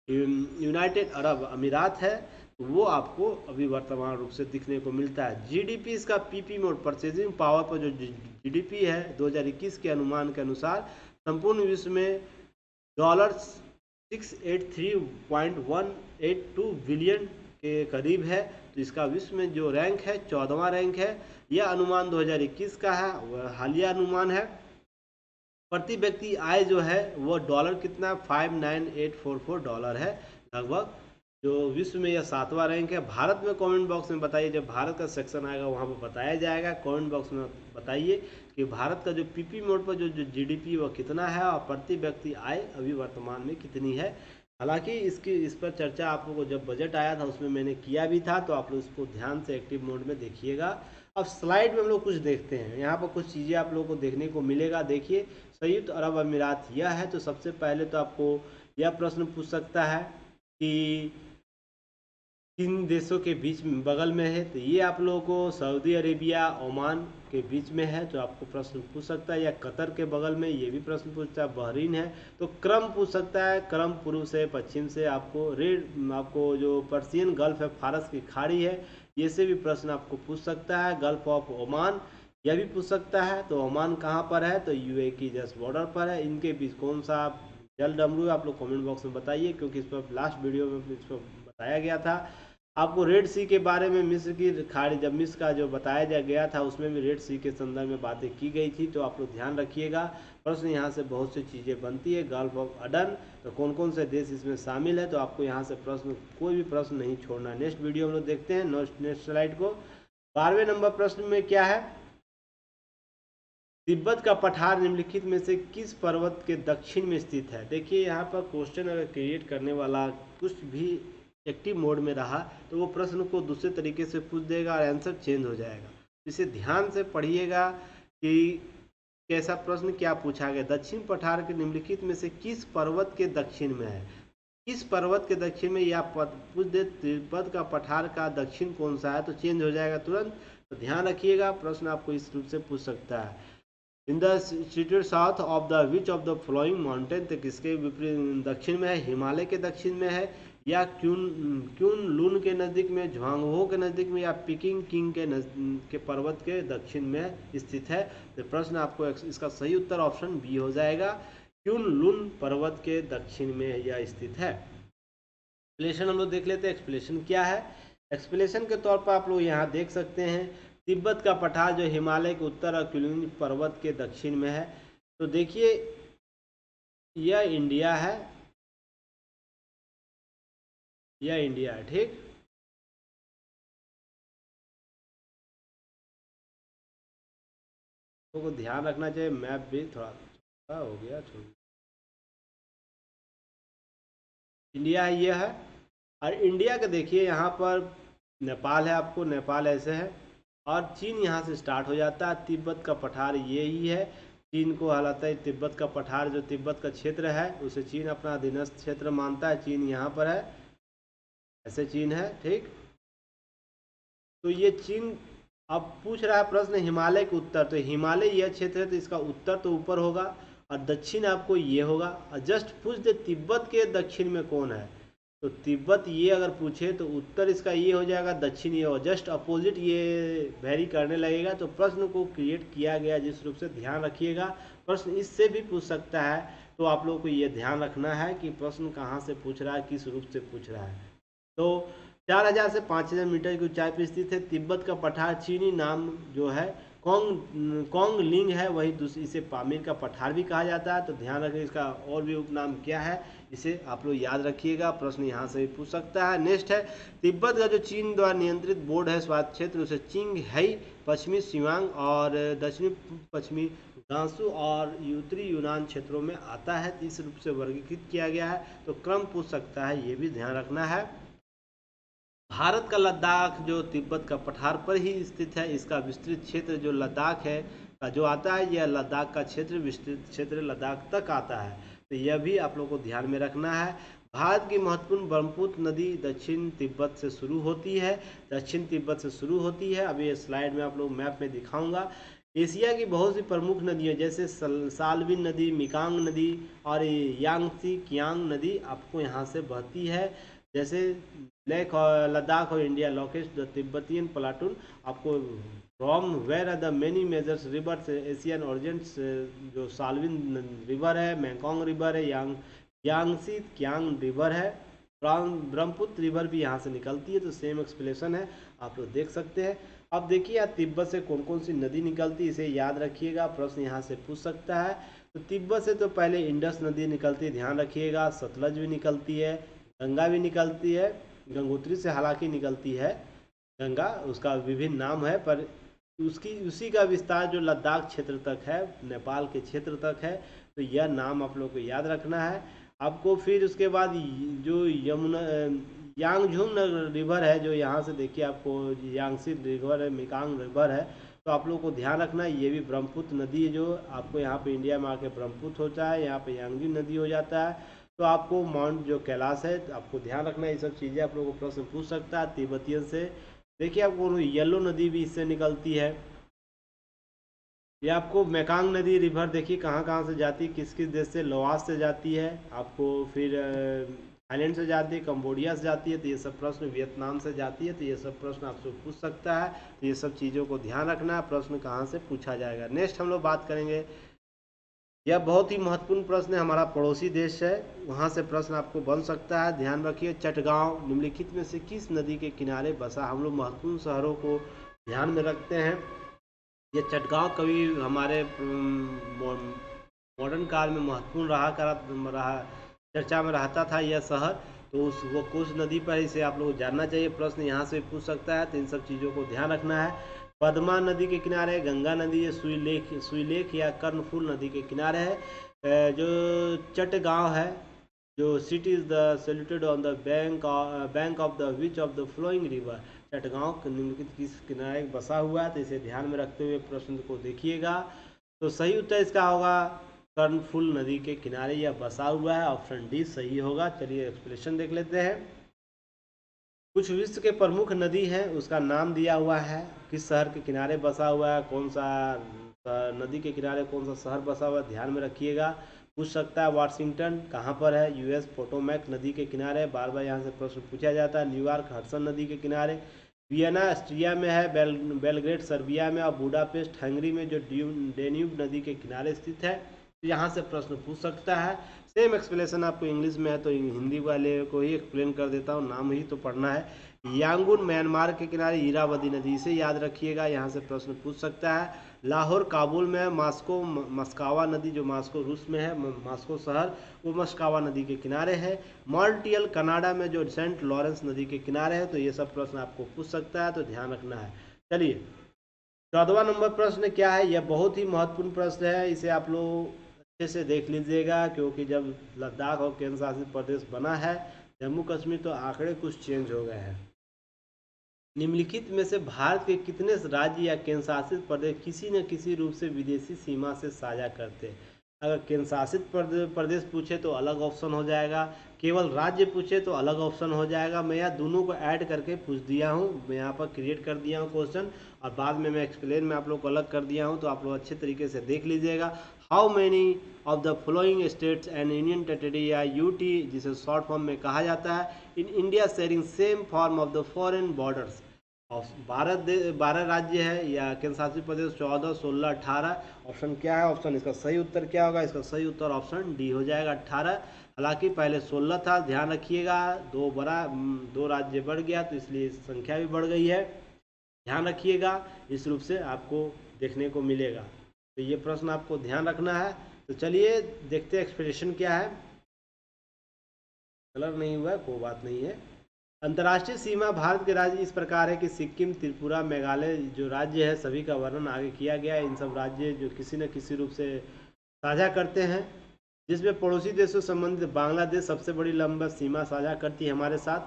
यूनाइटेड अरब अमीरात है, वो आपको अभी वर्तमान रूप से दिखने को मिलता है। जीडीपी इसका पीपी मोड परचेजिंग पावर पर जो जीडीपी है 2021 के अनुमान के अनुसार संपूर्ण विश्व में $683.182 बिलियन के करीब है। तो इसका विश्व में जो रैंक है 14वां रैंक है। यह अनुमान 2021 का है, वह हालिया अनुमान है। प्रति व्यक्ति आय जो है वो डॉलर कितना? $59844 है लगभग। जो विश्व में यह 7वां रैंक है। भारत में कमेंट बॉक्स में बताइए, जब भारत का सेक्शन आएगा वहाँ पर बताया जाएगा। कमेंट बॉक्स में बताइए कि भारत का जो पीपी मोड पर जो जीडीपी वह कितना है और प्रति व्यक्ति आय अभी वर्तमान में कितनी है। हालांकि इस पर चर्चा आप लोगों को जब बजट आया था उसमें मैंने किया भी था, तो आप लोग इसको ध्यान से एक्टिव मोड में देखिएगा। अब स्लाइड में हम लोग कुछ देखते हैं, यहाँ पर कुछ चीज़ें आप लोगों को देखने को मिलेगा। देखिए, संयुक्त अरब अमीरात यह है, तो सबसे पहले तो आपको यह प्रश्न पूछ सकता है कि किन देशों के बीच में बगल में है? तो ये आप लोगों को सऊदी अरेबिया, ओमान के बीच में है, तो आपको प्रश्न पूछ सकता है। या कतर के बगल में, ये भी प्रश्न पूछता है। बहरीन है, तो क्रम पूछ सकता है। क्रम पूर्व से पश्चिम से आपको जो पर्शियन गल्फ है, फारस की खाड़ी है, ये से भी प्रश्न आपको पूछ सकता है। गल्फ ऑफ ओमान यह भी पूछ सकता है। तो ओमान कहाँ पर है? तो यूए की जस्ट बॉर्डर पर है। इनके बीच कौन सा जल डमरू है? आप लोग कमेंट बॉक्स में बताइए, क्योंकि इस पर लास्ट वीडियो में इस पर बताया गया था। आपको रेड सी के बारे में, मिस्र की खाड़ी, जब मिस्र का जो बताया गया था उसमें भी रेड सी के संदर्भ में बातें की गई थी, तो आप लोग ध्यान रखिएगा। प्रश्न यहाँ से बहुत सी चीज़ें बनती है। गल्फ ऑफ अडन, तो कौन कौन से देश इसमें शामिल है? तो आपको यहाँ से प्रश्न, कोई भी प्रश्न नहीं छोड़ना। नेक्स्ट वीडियो हम लोग देखते हैं नेक्स्ट स्लाइड को। 12वें नंबर प्रश्न में क्या है? तिब्बत का पठार निम्नलिखित में से किस पर्वत के दक्षिण में स्थित है? देखिए, यहाँ पर क्वेश्चन अगर क्रिएट करने वाला कुछ भी एक्टिव मोड में रहा तो वो प्रश्न को दूसरे तरीके से पूछ देगा और आंसर चेंज हो जाएगा। इसे ध्यान से पढ़िएगा कि कैसा प्रश्न क्या पूछा गया। दक्षिण पठार के निम्नलिखित में से किस पर्वत के दक्षिण में है? किस पर्वत के दक्षिण में, या पूछ दे तिब्बत का पठार का दक्षिण कौन सा है, तो चेंज हो जाएगा तुरंत। तो ध्यान रखिएगा, प्रश्न आपको इस रूप से पूछ सकता है। In the situated south of the which of the following mountain, तो किसके विपरीत दक्षिण में है, हिमालय के दक्षिण में है, या क्यून लून के नज़दीक में, झांगहो के नज़दीक में, या पिकिंग किंग के पर्वत के दक्षिण में स्थित है। तो प्रश्न आपको इसका सही उत्तर ऑप्शन बी हो जाएगा, क्यून लून पर्वत के दक्षिण में यह स्थित है। एक्सप्लेनेशन हम लोग देख लेते हैं, एक्सप्लेनेशन क्या है। एक्सप्लेनेशन के तौर पर आप लोग यहाँ देख सकते हैं, तिब्बत का पठार जो हिमालय के उत्तर और क्यून पर्वत के दक्षिण में है। तो देखिए यह इंडिया है, यह इंडिया है, ठीक। तो ध्यान रखना चाहिए, मैप भी थोड़ा छोटा हो गया, इंडिया है, यह है। और इंडिया का देखिए यहाँ पर नेपाल है, आपको नेपाल ऐसे है, और चीन यहाँ से स्टार्ट हो जाता है। तिब्बत का पठार ये ही है, चीन को कहलाता है तिब्बत का पठार। जो तिब्बत का क्षेत्र है उसे चीन अपना अधीनस्थ क्षेत्र मानता है। चीन यहाँ पर है, ऐसे चीन है, ठीक। तो ये चीन अब पूछ रहा है प्रश्न हिमालय के उत्तर, तो हिमालय यह क्षेत्र है, तो इसका उत्तर तो ऊपर होगा और दक्षिण आपको ये होगा। और जस्ट पूछ दे तिब्बत के दक्षिण में कौन है, तो तिब्बत ये अगर पूछे तो उत्तर इसका ये हो जाएगा, दक्षिण ये हो, जस्ट अपोजिट ये वेरी करने लगेगा। तो प्रश्न को क्रिएट किया गया जिस रूप से, ध्यान रखिएगा। प्रश्न इससे भी पूछ सकता है, तो आप लोगों को ये ध्यान रखना है कि प्रश्न कहाँ से पूछ रहा है, किस रूप से पूछ रहा है। तो 4000 से 5000 मीटर की ऊंचाई पर स्थित है तिब्बत का पठार। चीनी नाम जो है कोंग लिंग है, वही दूसरी इसे पामीर का पठार भी कहा जाता है। तो ध्यान रखें, इसका और भी उपनाम क्या है, इसे आप लोग याद रखिएगा, प्रश्न यहाँ से भी पूछ सकता है। नेक्स्ट है, तिब्बत का जो चीन द्वारा नियंत्रित बोर्ड है स्वायत्त क्षेत्र, उसे चिंग है, पश्चिमी सिवांग और दक्षिणी पश्चिमी गांसू और उत्तरी यूनान क्षेत्रों में आता है। इस रूप से वर्गीकृत किया गया है। तो क्रम पूछ सकता है, ये भी ध्यान रखना है। भारत का लद्दाख जो तिब्बत का पठार पर ही स्थित है, इसका विस्तृत क्षेत्र जो लद्दाख है का जो आता है, यह लद्दाख का क्षेत्र विस्तृत क्षेत्र लद्दाख तक आता है। तो यह भी आप लोगों को ध्यान में रखना है। भारत की महत्वपूर्ण ब्रह्मपुत्र नदी दक्षिण तिब्बत से शुरू होती है, दक्षिण तिब्बत से शुरू होती है। अब ये स्लाइड में आप लोग मैप में दिखाऊंगा। एशिया की बहुत सी प्रमुख नदियाँ जैसे साल्विन नदी, मिकांग नदी और यांगसी कियांग नदी आपको यहाँ से बहती है। जैसे लेक लद्दाख और India locates the Tibetan platoon, आपको from where are the many majors rivers Asian origins, जो साल्विन रिवर है, मैकोंग रिवर है, यांगसी कियांग रिवर है, ब्रह्मपुत्र रिवर भी यहाँ से निकलती है। तो सेम एक्सप्लेनेशन है, आप लोग देख सकते हैं। अब देखिए यहाँ तिब्बत से कौन कौन सी नदी निकलती है, इसे याद रखिएगा, प्रश्न यहाँ से पूछ सकता है। तो तिब्बत से तो पहले इंडस नदी निकलती है, ध्यान रखिएगा। सतलज भी निकलती है, गंगा भी निकलती है, गंगोत्री से हालांकि निकलती है गंगा, उसका विभिन्न नाम है, पर उसी का विस्तार जो लद्दाख क्षेत्र तक है, नेपाल के क्षेत्र तक है। तो यह नाम आप लोग को याद रखना है आपको। फिर उसके बाद जो यमुना यांगझुम रिवर है, जो यहाँ से देखिए आपको यांगसी रिवर है, मिकांग रिवर है। तो आप लोग को ध्यान रखना है, ये भी ब्रह्मपुत्र नदी है, जो आपको यहाँ पे इंडिया में आके ब्रह्मपुत्र होता है, यहाँ पे यांगजी नदी हो जाता है। तो आपको माउंट जो कैलाश है, तो आपको ध्यान रखना है, ये सब चीज़ें आप लोगों को प्रश्न पूछ सकता है तिब्बतियन से। देखिए आपको येलो नदी भी इससे निकलती है। ये आपको मेकांग नदी रिवर देखिए कहाँ कहाँ से जाती है, किस किस देश से, लोआस से जाती है आपको, फिर थाईलैंड से जाती है, कंबोडिया से जाती है। तो ये सब प्रश्न वियतनाम से जाती है। तो ये सब प्रश्न आपसे पूछ सकता है। तो ये सब चीज़ों को ध्यान रखना है, प्रश्न कहाँ से पूछा जाएगा। नेक्स्ट हम लोग बात करेंगे, यह बहुत ही महत्वपूर्ण प्रश्न है, हमारा पड़ोसी देश है, वहाँ से प्रश्न आपको बन सकता है। ध्यान रखिए, चटगांव निम्नलिखित में से किस नदी के किनारे बसा। हम लोग महत्वपूर्ण शहरों को ध्यान में रखते हैं। ये चटगांव कभी हमारे मॉडर्न काल में महत्वपूर्ण रहा चर्चा में रहता था यह शहर। तो वो कोस नदी पर इसे आप लोग जानना चाहिए, प्रश्न यहाँ से पूछ सकता है। तो इन सब चीज़ों को ध्यान रखना है। पद्मा नदी के किनारे गंगा नदी है, सुईलेख या कर्णफूल नदी के किनारे है। जो चटगांव है, जो city is the situated on the bank of the which of the flowing river. Chittagong निम्नलिखित किस किनारे बसा हुआ है, तो इसे ध्यान में रखते हुए प्रश्न को देखिएगा। तो सही उत्तर इसका होगा कर्णफुल नदी के किनारे यह बसा हुआ है। ऑप्शन डी सही होगा। चलिए एक्सप्लेनेशन देख लेते हैं। कुछ विश्व के प्रमुख नदी है उसका नाम दिया हुआ है, किस शहर के किनारे बसा हुआ है, कौन सा नदी के किनारे कौन सा शहर बसा हुआ है, ध्यान में रखिएगा। पूछ सकता है वाशिंगटन कहाँ पर है, यूएस पोटोमैक नदी के किनारे, बार बार यहाँ से प्रश्न पूछा जाता है। न्यूयॉर्क हडसन नदी के किनारे, वियना ऑस्ट्रिया में है, बेलग्रेड सर्बिया में, और बुडापेस्ट हंगरी में जो डेन्यूब नदी के किनारे स्थित है। तो यहाँ से प्रश्न पूछ सकता है। सेम एक्सप्लेनेशन आपको इंग्लिश में है तो हिंदी वाले को ही एक्सप्लेन कर देता हूँ, नाम ही तो पढ़ना है। यांगून म्यांमार के किनारे इरावदी नदी, से याद रखिएगा, यहाँ से प्रश्न पूछ सकता है। लाहौर काबुल में, मास्को मस्कावा नदी जो मास्को रूस में है, मास्को शहर, वो मस्कावा नदी के किनारे है। मॉन्ट्रियल कनाडा में जो सेंट लॉरेंस नदी के किनारे है। तो ये सब प्रश्न आपको पूछ सकता है, तो ध्यान रखना है। चलिए 14वां नंबर प्रश्न क्या है, यह बहुत ही महत्वपूर्ण प्रश्न है, इसे आप लोग अच्छे से देख लीजिएगा, क्योंकि जब लद्दाख और केंद्र शासित प्रदेश बना है जम्मू कश्मीर, तो आंकड़े कुछ चेंज हो गए हैं। निम्नलिखित में से भारत के कितने राज्य या केंद्र शासित प्रदेश किसी न किसी रूप से विदेशी सीमा से साझा करते हैं? अगर केंद्र शासित प्रदेश पूछे तो अलग ऑप्शन हो जाएगा, केवल राज्य पूछे तो अलग ऑप्शन हो जाएगा। मैं यहाँ दोनों को ऐड करके पूछ दिया हूँ, मैं यहाँ पर क्रिएट कर दिया हूँ क्वेश्चन, और बाद में मैं एक्सप्लेन में आप लोग को अलग कर दिया हूँ, तो आप लोग अच्छे तरीके से देख लीजिएगा। How many of the following states and union territory या यूटी, जिसे शॉर्ट फॉर्म में कहा जाता है, in India sharing same form of the foreign borders. 12 राज्य है या केंद्र शासित प्रदेश, 14, 16, 18। ऑप्शन क्या है, ऑप्शन इसका सही उत्तर क्या होगा, इसका सही उत्तर ऑप्शन डी हो जाएगा 18। हालांकि पहले 16 था, ध्यान रखिएगा, दो राज्य बढ़ गया तो इसलिए संख्या भी बढ़ गई है, ध्यान रखिएगा। इस रूप से आपको देखने को मिलेगा, तो ये प्रश्न आपको ध्यान रखना है। तो चलिए देखते हैं एक्सप्रेशन क्या है। कलर नहीं हुआ है, कोई बात नहीं है। अंतर्राष्ट्रीय सीमा भारत के राज्य इस प्रकार है कि सिक्किम, त्रिपुरा, मेघालय जो राज्य है सभी का वर्णन आगे किया गया है। इन सब राज्य जो किसी न किसी रूप से साझा करते हैं, जिसमें पड़ोसी देशों से संबंधित बांग्लादेश सबसे बड़ी लंबा सीमा साझा करती है हमारे साथ,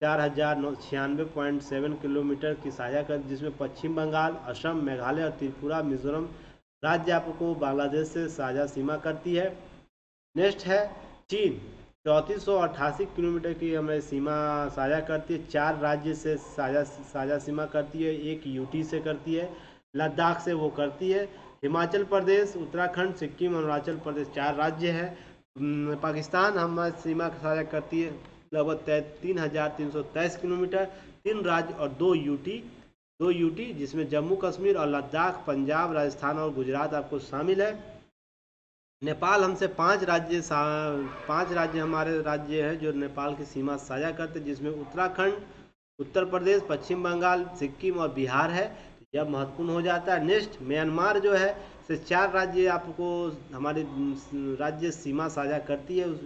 4096.7 किलोमीटर की साझा कर, जिसमें पश्चिम बंगाल, असम, मेघालय और त्रिपुरा, मिजोरम राज्य आपको बांग्लादेश से साझा सीमा करती है। नेक्स्ट है चीन, 3488 किलोमीटर की हमें सीमा साझा करती है, 4 राज्य से साझा सीमा करती है, एक यूटी से करती है, लद्दाख से वो करती है। हिमाचल प्रदेश, उत्तराखंड, सिक्किम, अरुणाचल प्रदेश 4 राज्य हैं। पाकिस्तान हमारी सीमा साझा करती है लगभग 3323 किलोमीटर, 3 राज्य और 2 यूटी जिसमें जम्मू कश्मीर और लद्दाख, पंजाब, राजस्थान और गुजरात आपको शामिल है। नेपाल हमसे 5 राज्य हमारे राज्य हैं जो नेपाल की सीमा साझा करते हैं, जिसमें उत्तराखंड, उत्तर प्रदेश, पश्चिम बंगाल, सिक्किम और बिहार है। यह महत्वपूर्ण हो जाता है। नेक्स्ट म्यांमार जो है से 4 राज्य आपको हमारे राज्य सीमा साझा करती है उस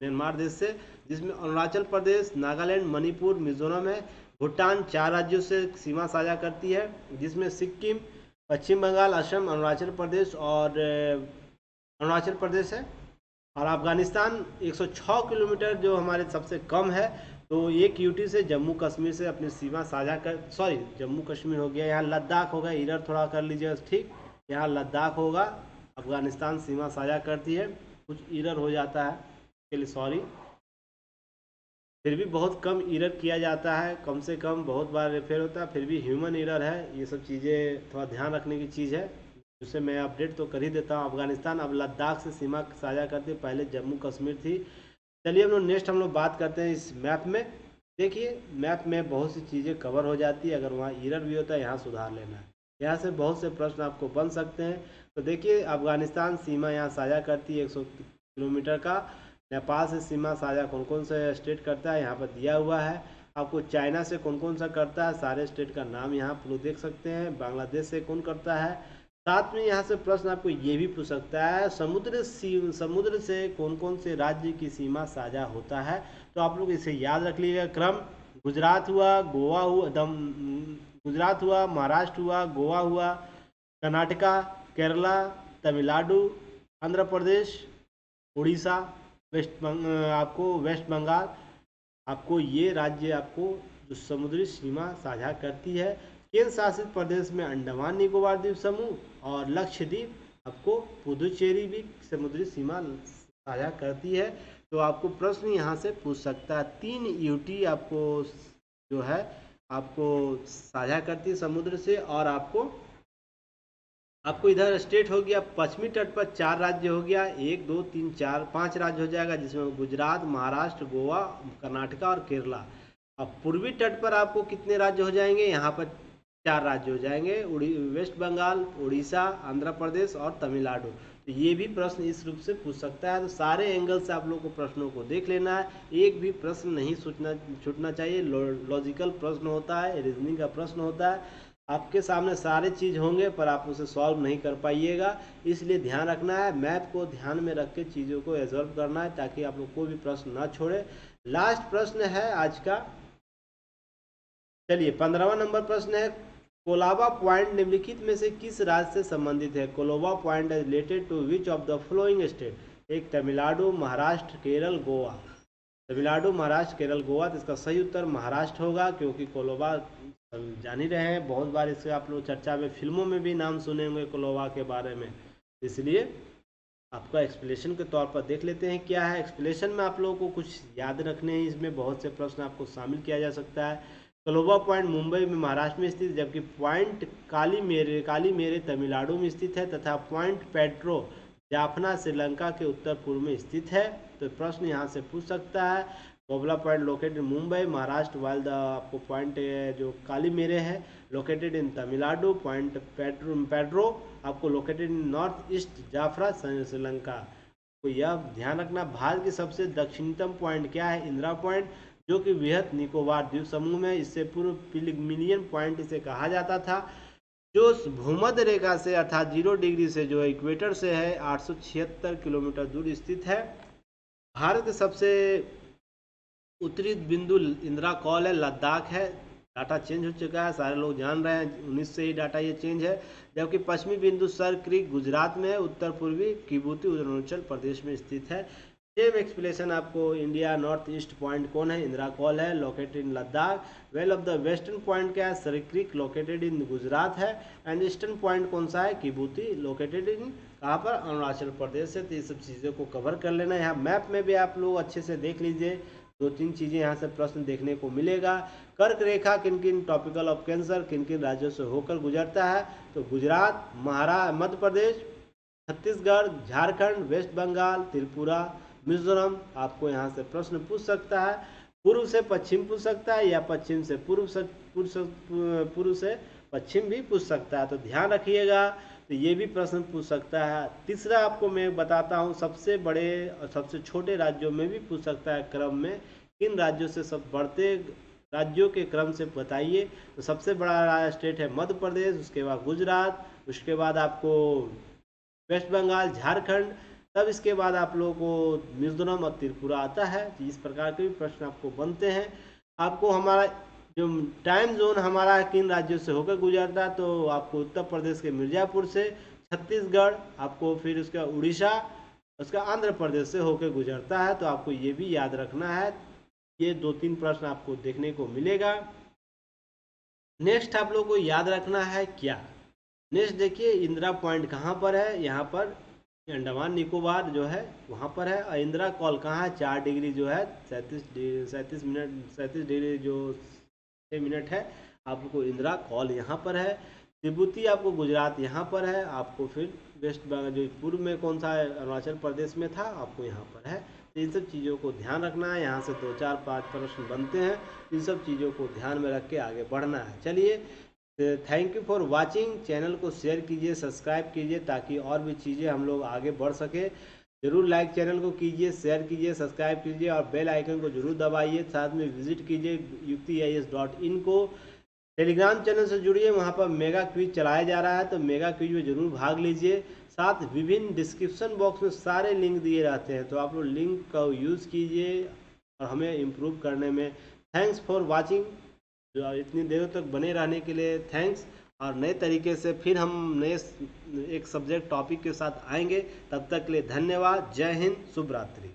म्यांमार देश से, जिसमें अरुणाचल प्रदेश, नागालैंड, मणिपुर, मिजोरम है। भूटान 4 राज्यों से सीमा साझा करती है, जिसमें सिक्किम, पश्चिम बंगाल, असम, अरुणाचल प्रदेश है। और अफगानिस्तान 106 किलोमीटर जो हमारे सबसे कम है, तो एक यूटी से जम्मू कश्मीर से अपनी सीमा साझा जम्मू कश्मीर हो गया, यहाँ लद्दाख होगा, इधर थोड़ा कर लीजिएगा ठीक, यहाँ लद्दाख होगा, अफगानिस्तान सीमा साझा करती है, कुछ इरर हो जाता है के लिए सॉरी, फिर भी बहुत कम इरर किया जाता है, कम से कम बहुत बार रेफर होता है, फिर भी ह्यूमन इरर है, ये सब चीज़ें थोड़ा ध्यान रखने की चीज़ है, जिससे मैं अपडेट तो कर ही देता हूँ। अफगानिस्तान अब लद्दाख से सीमा साझा करती है, पहले जम्मू कश्मीर थी। चलिए हम लोग नेक्स्ट बात करते हैं इस मैप में। देखिए मैप में बहुत सी चीज़ें कवर हो जाती है, अगर वहाँ इरर भी होता है यहाँ सुधार लेना है, यहाँ से बहुत से प्रश्न आपको बन सकते हैं। तो देखिए अफगानिस्तान सीमा यहाँ साझा करती है 100 किलोमीटर का। नेपाल से सीमा साझा कौन कौन सा स्टेट करता है यहाँ पर दिया हुआ है आपको। चाइना से कौन कौन सा करता है, सारे स्टेट का नाम यहाँ आप लोग देख सकते हैं। बांग्लादेश से कौन करता है। साथ में यहाँ से प्रश्न आपको ये भी पूछ सकता है, समुद्र से कौन कौन से राज्य की सीमा साझा होता है। तो आप लोग इसे याद रख लीजिएगा क्रम। गुजरात हुआ, गुजरात हुआ, महाराष्ट्र हुआ, गोवा हुआ, कर्नाटका, केरला, तमिलनाडु, आंध्र प्रदेश, उड़ीसा, आपको वेस्ट बंगाल, आपको ये राज्य आपको जो समुद्री सीमा साझा करती है। केंद्र शासित प्रदेश में अंडमान निकोबार द्वीप समूह और लक्षद्वीप, आपको पुदुचेरी भी समुद्री सीमा साझा करती है। तो आपको प्रश्न यहाँ से पूछ सकता है। 3 यूटी आपको जो है आपको साझा करती है समुद्र से, और आपको इधर स्टेट हो गया पश्चिमी तट पर 4 राज्य हो गया, 1 2 3 4 5 राज्य हो जाएगा, जिसमें गुजरात, महाराष्ट्र, गोवा, कर्नाटका और केरला। अब पूर्वी तट पर आपको कितने राज्य हो जाएंगे, यहाँ पर 4 राज्य हो जाएंगे, वेस्ट बंगाल, उड़ीसा, आंध्र प्रदेश और तमिलनाडु। तो ये भी प्रश्न इस रूप से पूछ सकता है। तो सारे एंगल से आप लोग को प्रश्नों को देख लेना है, एक भी प्रश्न नहीं छूटना चाहिए। लॉजिकल प्रश्न होता है, रीजनिंग का प्रश्न होता है, आपके सामने सारे चीज़ होंगे पर आप उसे सॉल्व नहीं कर पाइएगा, इसलिए ध्यान रखना है। मैप को ध्यान में रख के चीज़ों को एब्जॉर्व करना है ताकि आप लोग कोई भी प्रश्न ना छोड़े। लास्ट प्रश्न है आज का, चलिए 15वां नंबर प्रश्न है, कोलाबा पॉइंट निम्नलिखित में से किस राज्य से संबंधित है। Colaba point is related to which of the following state. एक तमिलनाडु, महाराष्ट्र, केरल, गोवा। तमिलनाडु, महाराष्ट्र, केरल, गोवा। तो इसका सही उत्तर महाराष्ट्र होगा, क्योंकि कोलाबा जान ही रहे हैं, बहुत बार इसके आप लोग चर्चा में, फिल्मों में भी नाम सुने होंगे कोलाबा के बारे में। इसलिए आपका एक्सप्लेनेशन के तौर पर देख लेते हैं क्या है। एक्सप्लेनेशन में आप लोगों को कुछ याद रखने हैं, इसमें बहुत से प्रश्न आपको शामिल किया जा सकता है। कोलाबा पॉइंट मुंबई में, महाराष्ट्र में स्थित, जबकि पॉइंट कालीमेरे तमिलनाडु में स्थित है, तथा पॉइंट पेट्रो जाफना श्रीलंका के उत्तर पूर्व में स्थित है। तो प्रश्न यहाँ से पूछ सकता है, कोबला point located Mumbai, Maharashtra, while the आपको पॉइंट जो कालीमेरे है located in Tamil Nadu, point Pedro आपको located in north east Jaffna Sri Lanka. तो यह ध्यान रखना। भारत की सबसे दक्षिणतम पॉइंट क्या है, इंदिरा पॉइंट, जो कि वृहद निकोबार द्वीप समूह में, इससे पूर्व पिलग्मिलियन पॉइंट इसे कहा जाता था, जो भूमध्य रेखा से अर्थात 0 डिग्री से जो इक्वेटर से है 876 किलोमीटर दूर स्थित है। भारत के सबसे उत्तरी बिंदु इंदिरा कॉल है, लद्दाख है। डाटा चेंज हो चुका है, सारे लोग जान रहे हैं, 19 से ही डाटा ये चेंज है। जबकि पश्चिमी बिंदु सर क्रीक गुजरात में है, उत्तर पूर्वी किबूती अरुणाचल प्रदेश में स्थित है। सेम एक्सप्लेनेशन आपको, इंडिया नॉर्थ ईस्ट पॉइंट कौन है, इंदिरा कॉल है, located in Ladakh. Well of the western point क्या है, सर क्रीक, लोकेटेड इन गुजरात है। एंड ईस्टर्न पॉइंट कौन सा है, किबूती, लोकेटेड इन कहाँ पर, अरुणाचल प्रदेश से। तो ये सब चीज़ों को कवर कर लेना। यहाँ मैप में भी आप लोग अच्छे से देख लीजिए, 2-3 चीज़ें यहाँ से प्रश्न देखने को मिलेगा। कर्क रेखा किन किन टॉपिकल ऑफ कैंसर किन किन राज्यों से होकर गुजरता है, तो गुजरात, मध्य प्रदेश, छत्तीसगढ़, झारखंड, वेस्ट बंगाल, त्रिपुरा, मिजोरम। आपको यहाँ से प्रश्न पूछ सकता है। पूर्व से पश्चिम पूछ सकता है, या पश्चिम से पूर्व से पश्चिम भी पूछ सकता है, तो ध्यान रखिएगा। तो ये भी प्रश्न पूछ सकता है। तीसरा आपको मैं बताता हूँ, सबसे बड़े और सबसे छोटे राज्यों में भी पूछ सकता है क्रम में, किन राज्यों से सब बढ़ते राज्यों के क्रम से बताइए। तो सबसे बड़ा स्टेट है मध्य प्रदेश, उसके बाद गुजरात, उसके बाद आपको वेस्ट बंगाल, झारखंड, तब इसके बाद आप लोगों को मिजोरम और त्रिपुरा आता है। तो इस प्रकार के भी प्रश्न आपको बनते हैं। आपको हमारा जो टाइम जोन हमारा किन राज्यों से होकर गुजरता है, तो आपको उत्तर प्रदेश के मिर्ज़ापुर से, छत्तीसगढ़, आपको फिर उसका उड़ीसा, उसका आंध्र प्रदेश से होकर गुजरता है। तो आपको ये भी याद रखना है। ये 2-3 प्रश्न आपको देखने को मिलेगा। नेक्स्ट आप लोगों को याद रखना है क्या, नेक्स्ट देखिए, इंदिरा पॉइंट कहाँ पर है, यहाँ पर अंडमान निकोबार जो है वहाँ पर है। और इंदिरा कॉल कहाँ है, 4 डिग्री जो है 37 डिग्री जो 6 मिनट है, आपको इंदिरा कॉल यहाँ पर है। तिब्बती आपको गुजरात यहाँ पर है। आपको फिर वेस्ट बंगाल जो पूर्व में कौन सा है, अरुणाचल प्रदेश में था, आपको यहाँ पर है। तो इन सब चीज़ों को ध्यान रखना है। यहाँ से 2-4-5 प्रश्न बनते हैं, इन सब चीज़ों को ध्यान में रख के आगे बढ़ना है। चलिए, thank you for watching. Channel को शेयर कीजिए, सब्सक्राइब कीजिए, ताकि और भी चीज़ें हम लोग आगे बढ़ सके। जरूर लाइक चैनल को कीजिए, शेयर कीजिए, सब्सक्राइब कीजिए, और बेल आइकन को जरूर दबाइए। साथ में विजिट कीजिए yuktiis.in को। टेलीग्राम चैनल से जुड़िए, वहाँ पर मेगा क्विज चलाया जा रहा है, तो मेगा क्विज में जरूर भाग लीजिए। साथ विभिन्न डिस्क्रिप्शन बॉक्स में सारे लिंक दिए रहते हैं, तो आप लोग लिंक का यूज़ कीजिए और हमें इम्प्रूव करने में। Thanks for watching. जो इतनी देर तक बने रहने के लिए थैंक्स। और नए तरीके से फिर हम नए एक सब्जेक्ट टॉपिक के साथ आएंगे। तब तक के लिए धन्यवाद। जय हिंद, शुभ रात्रि।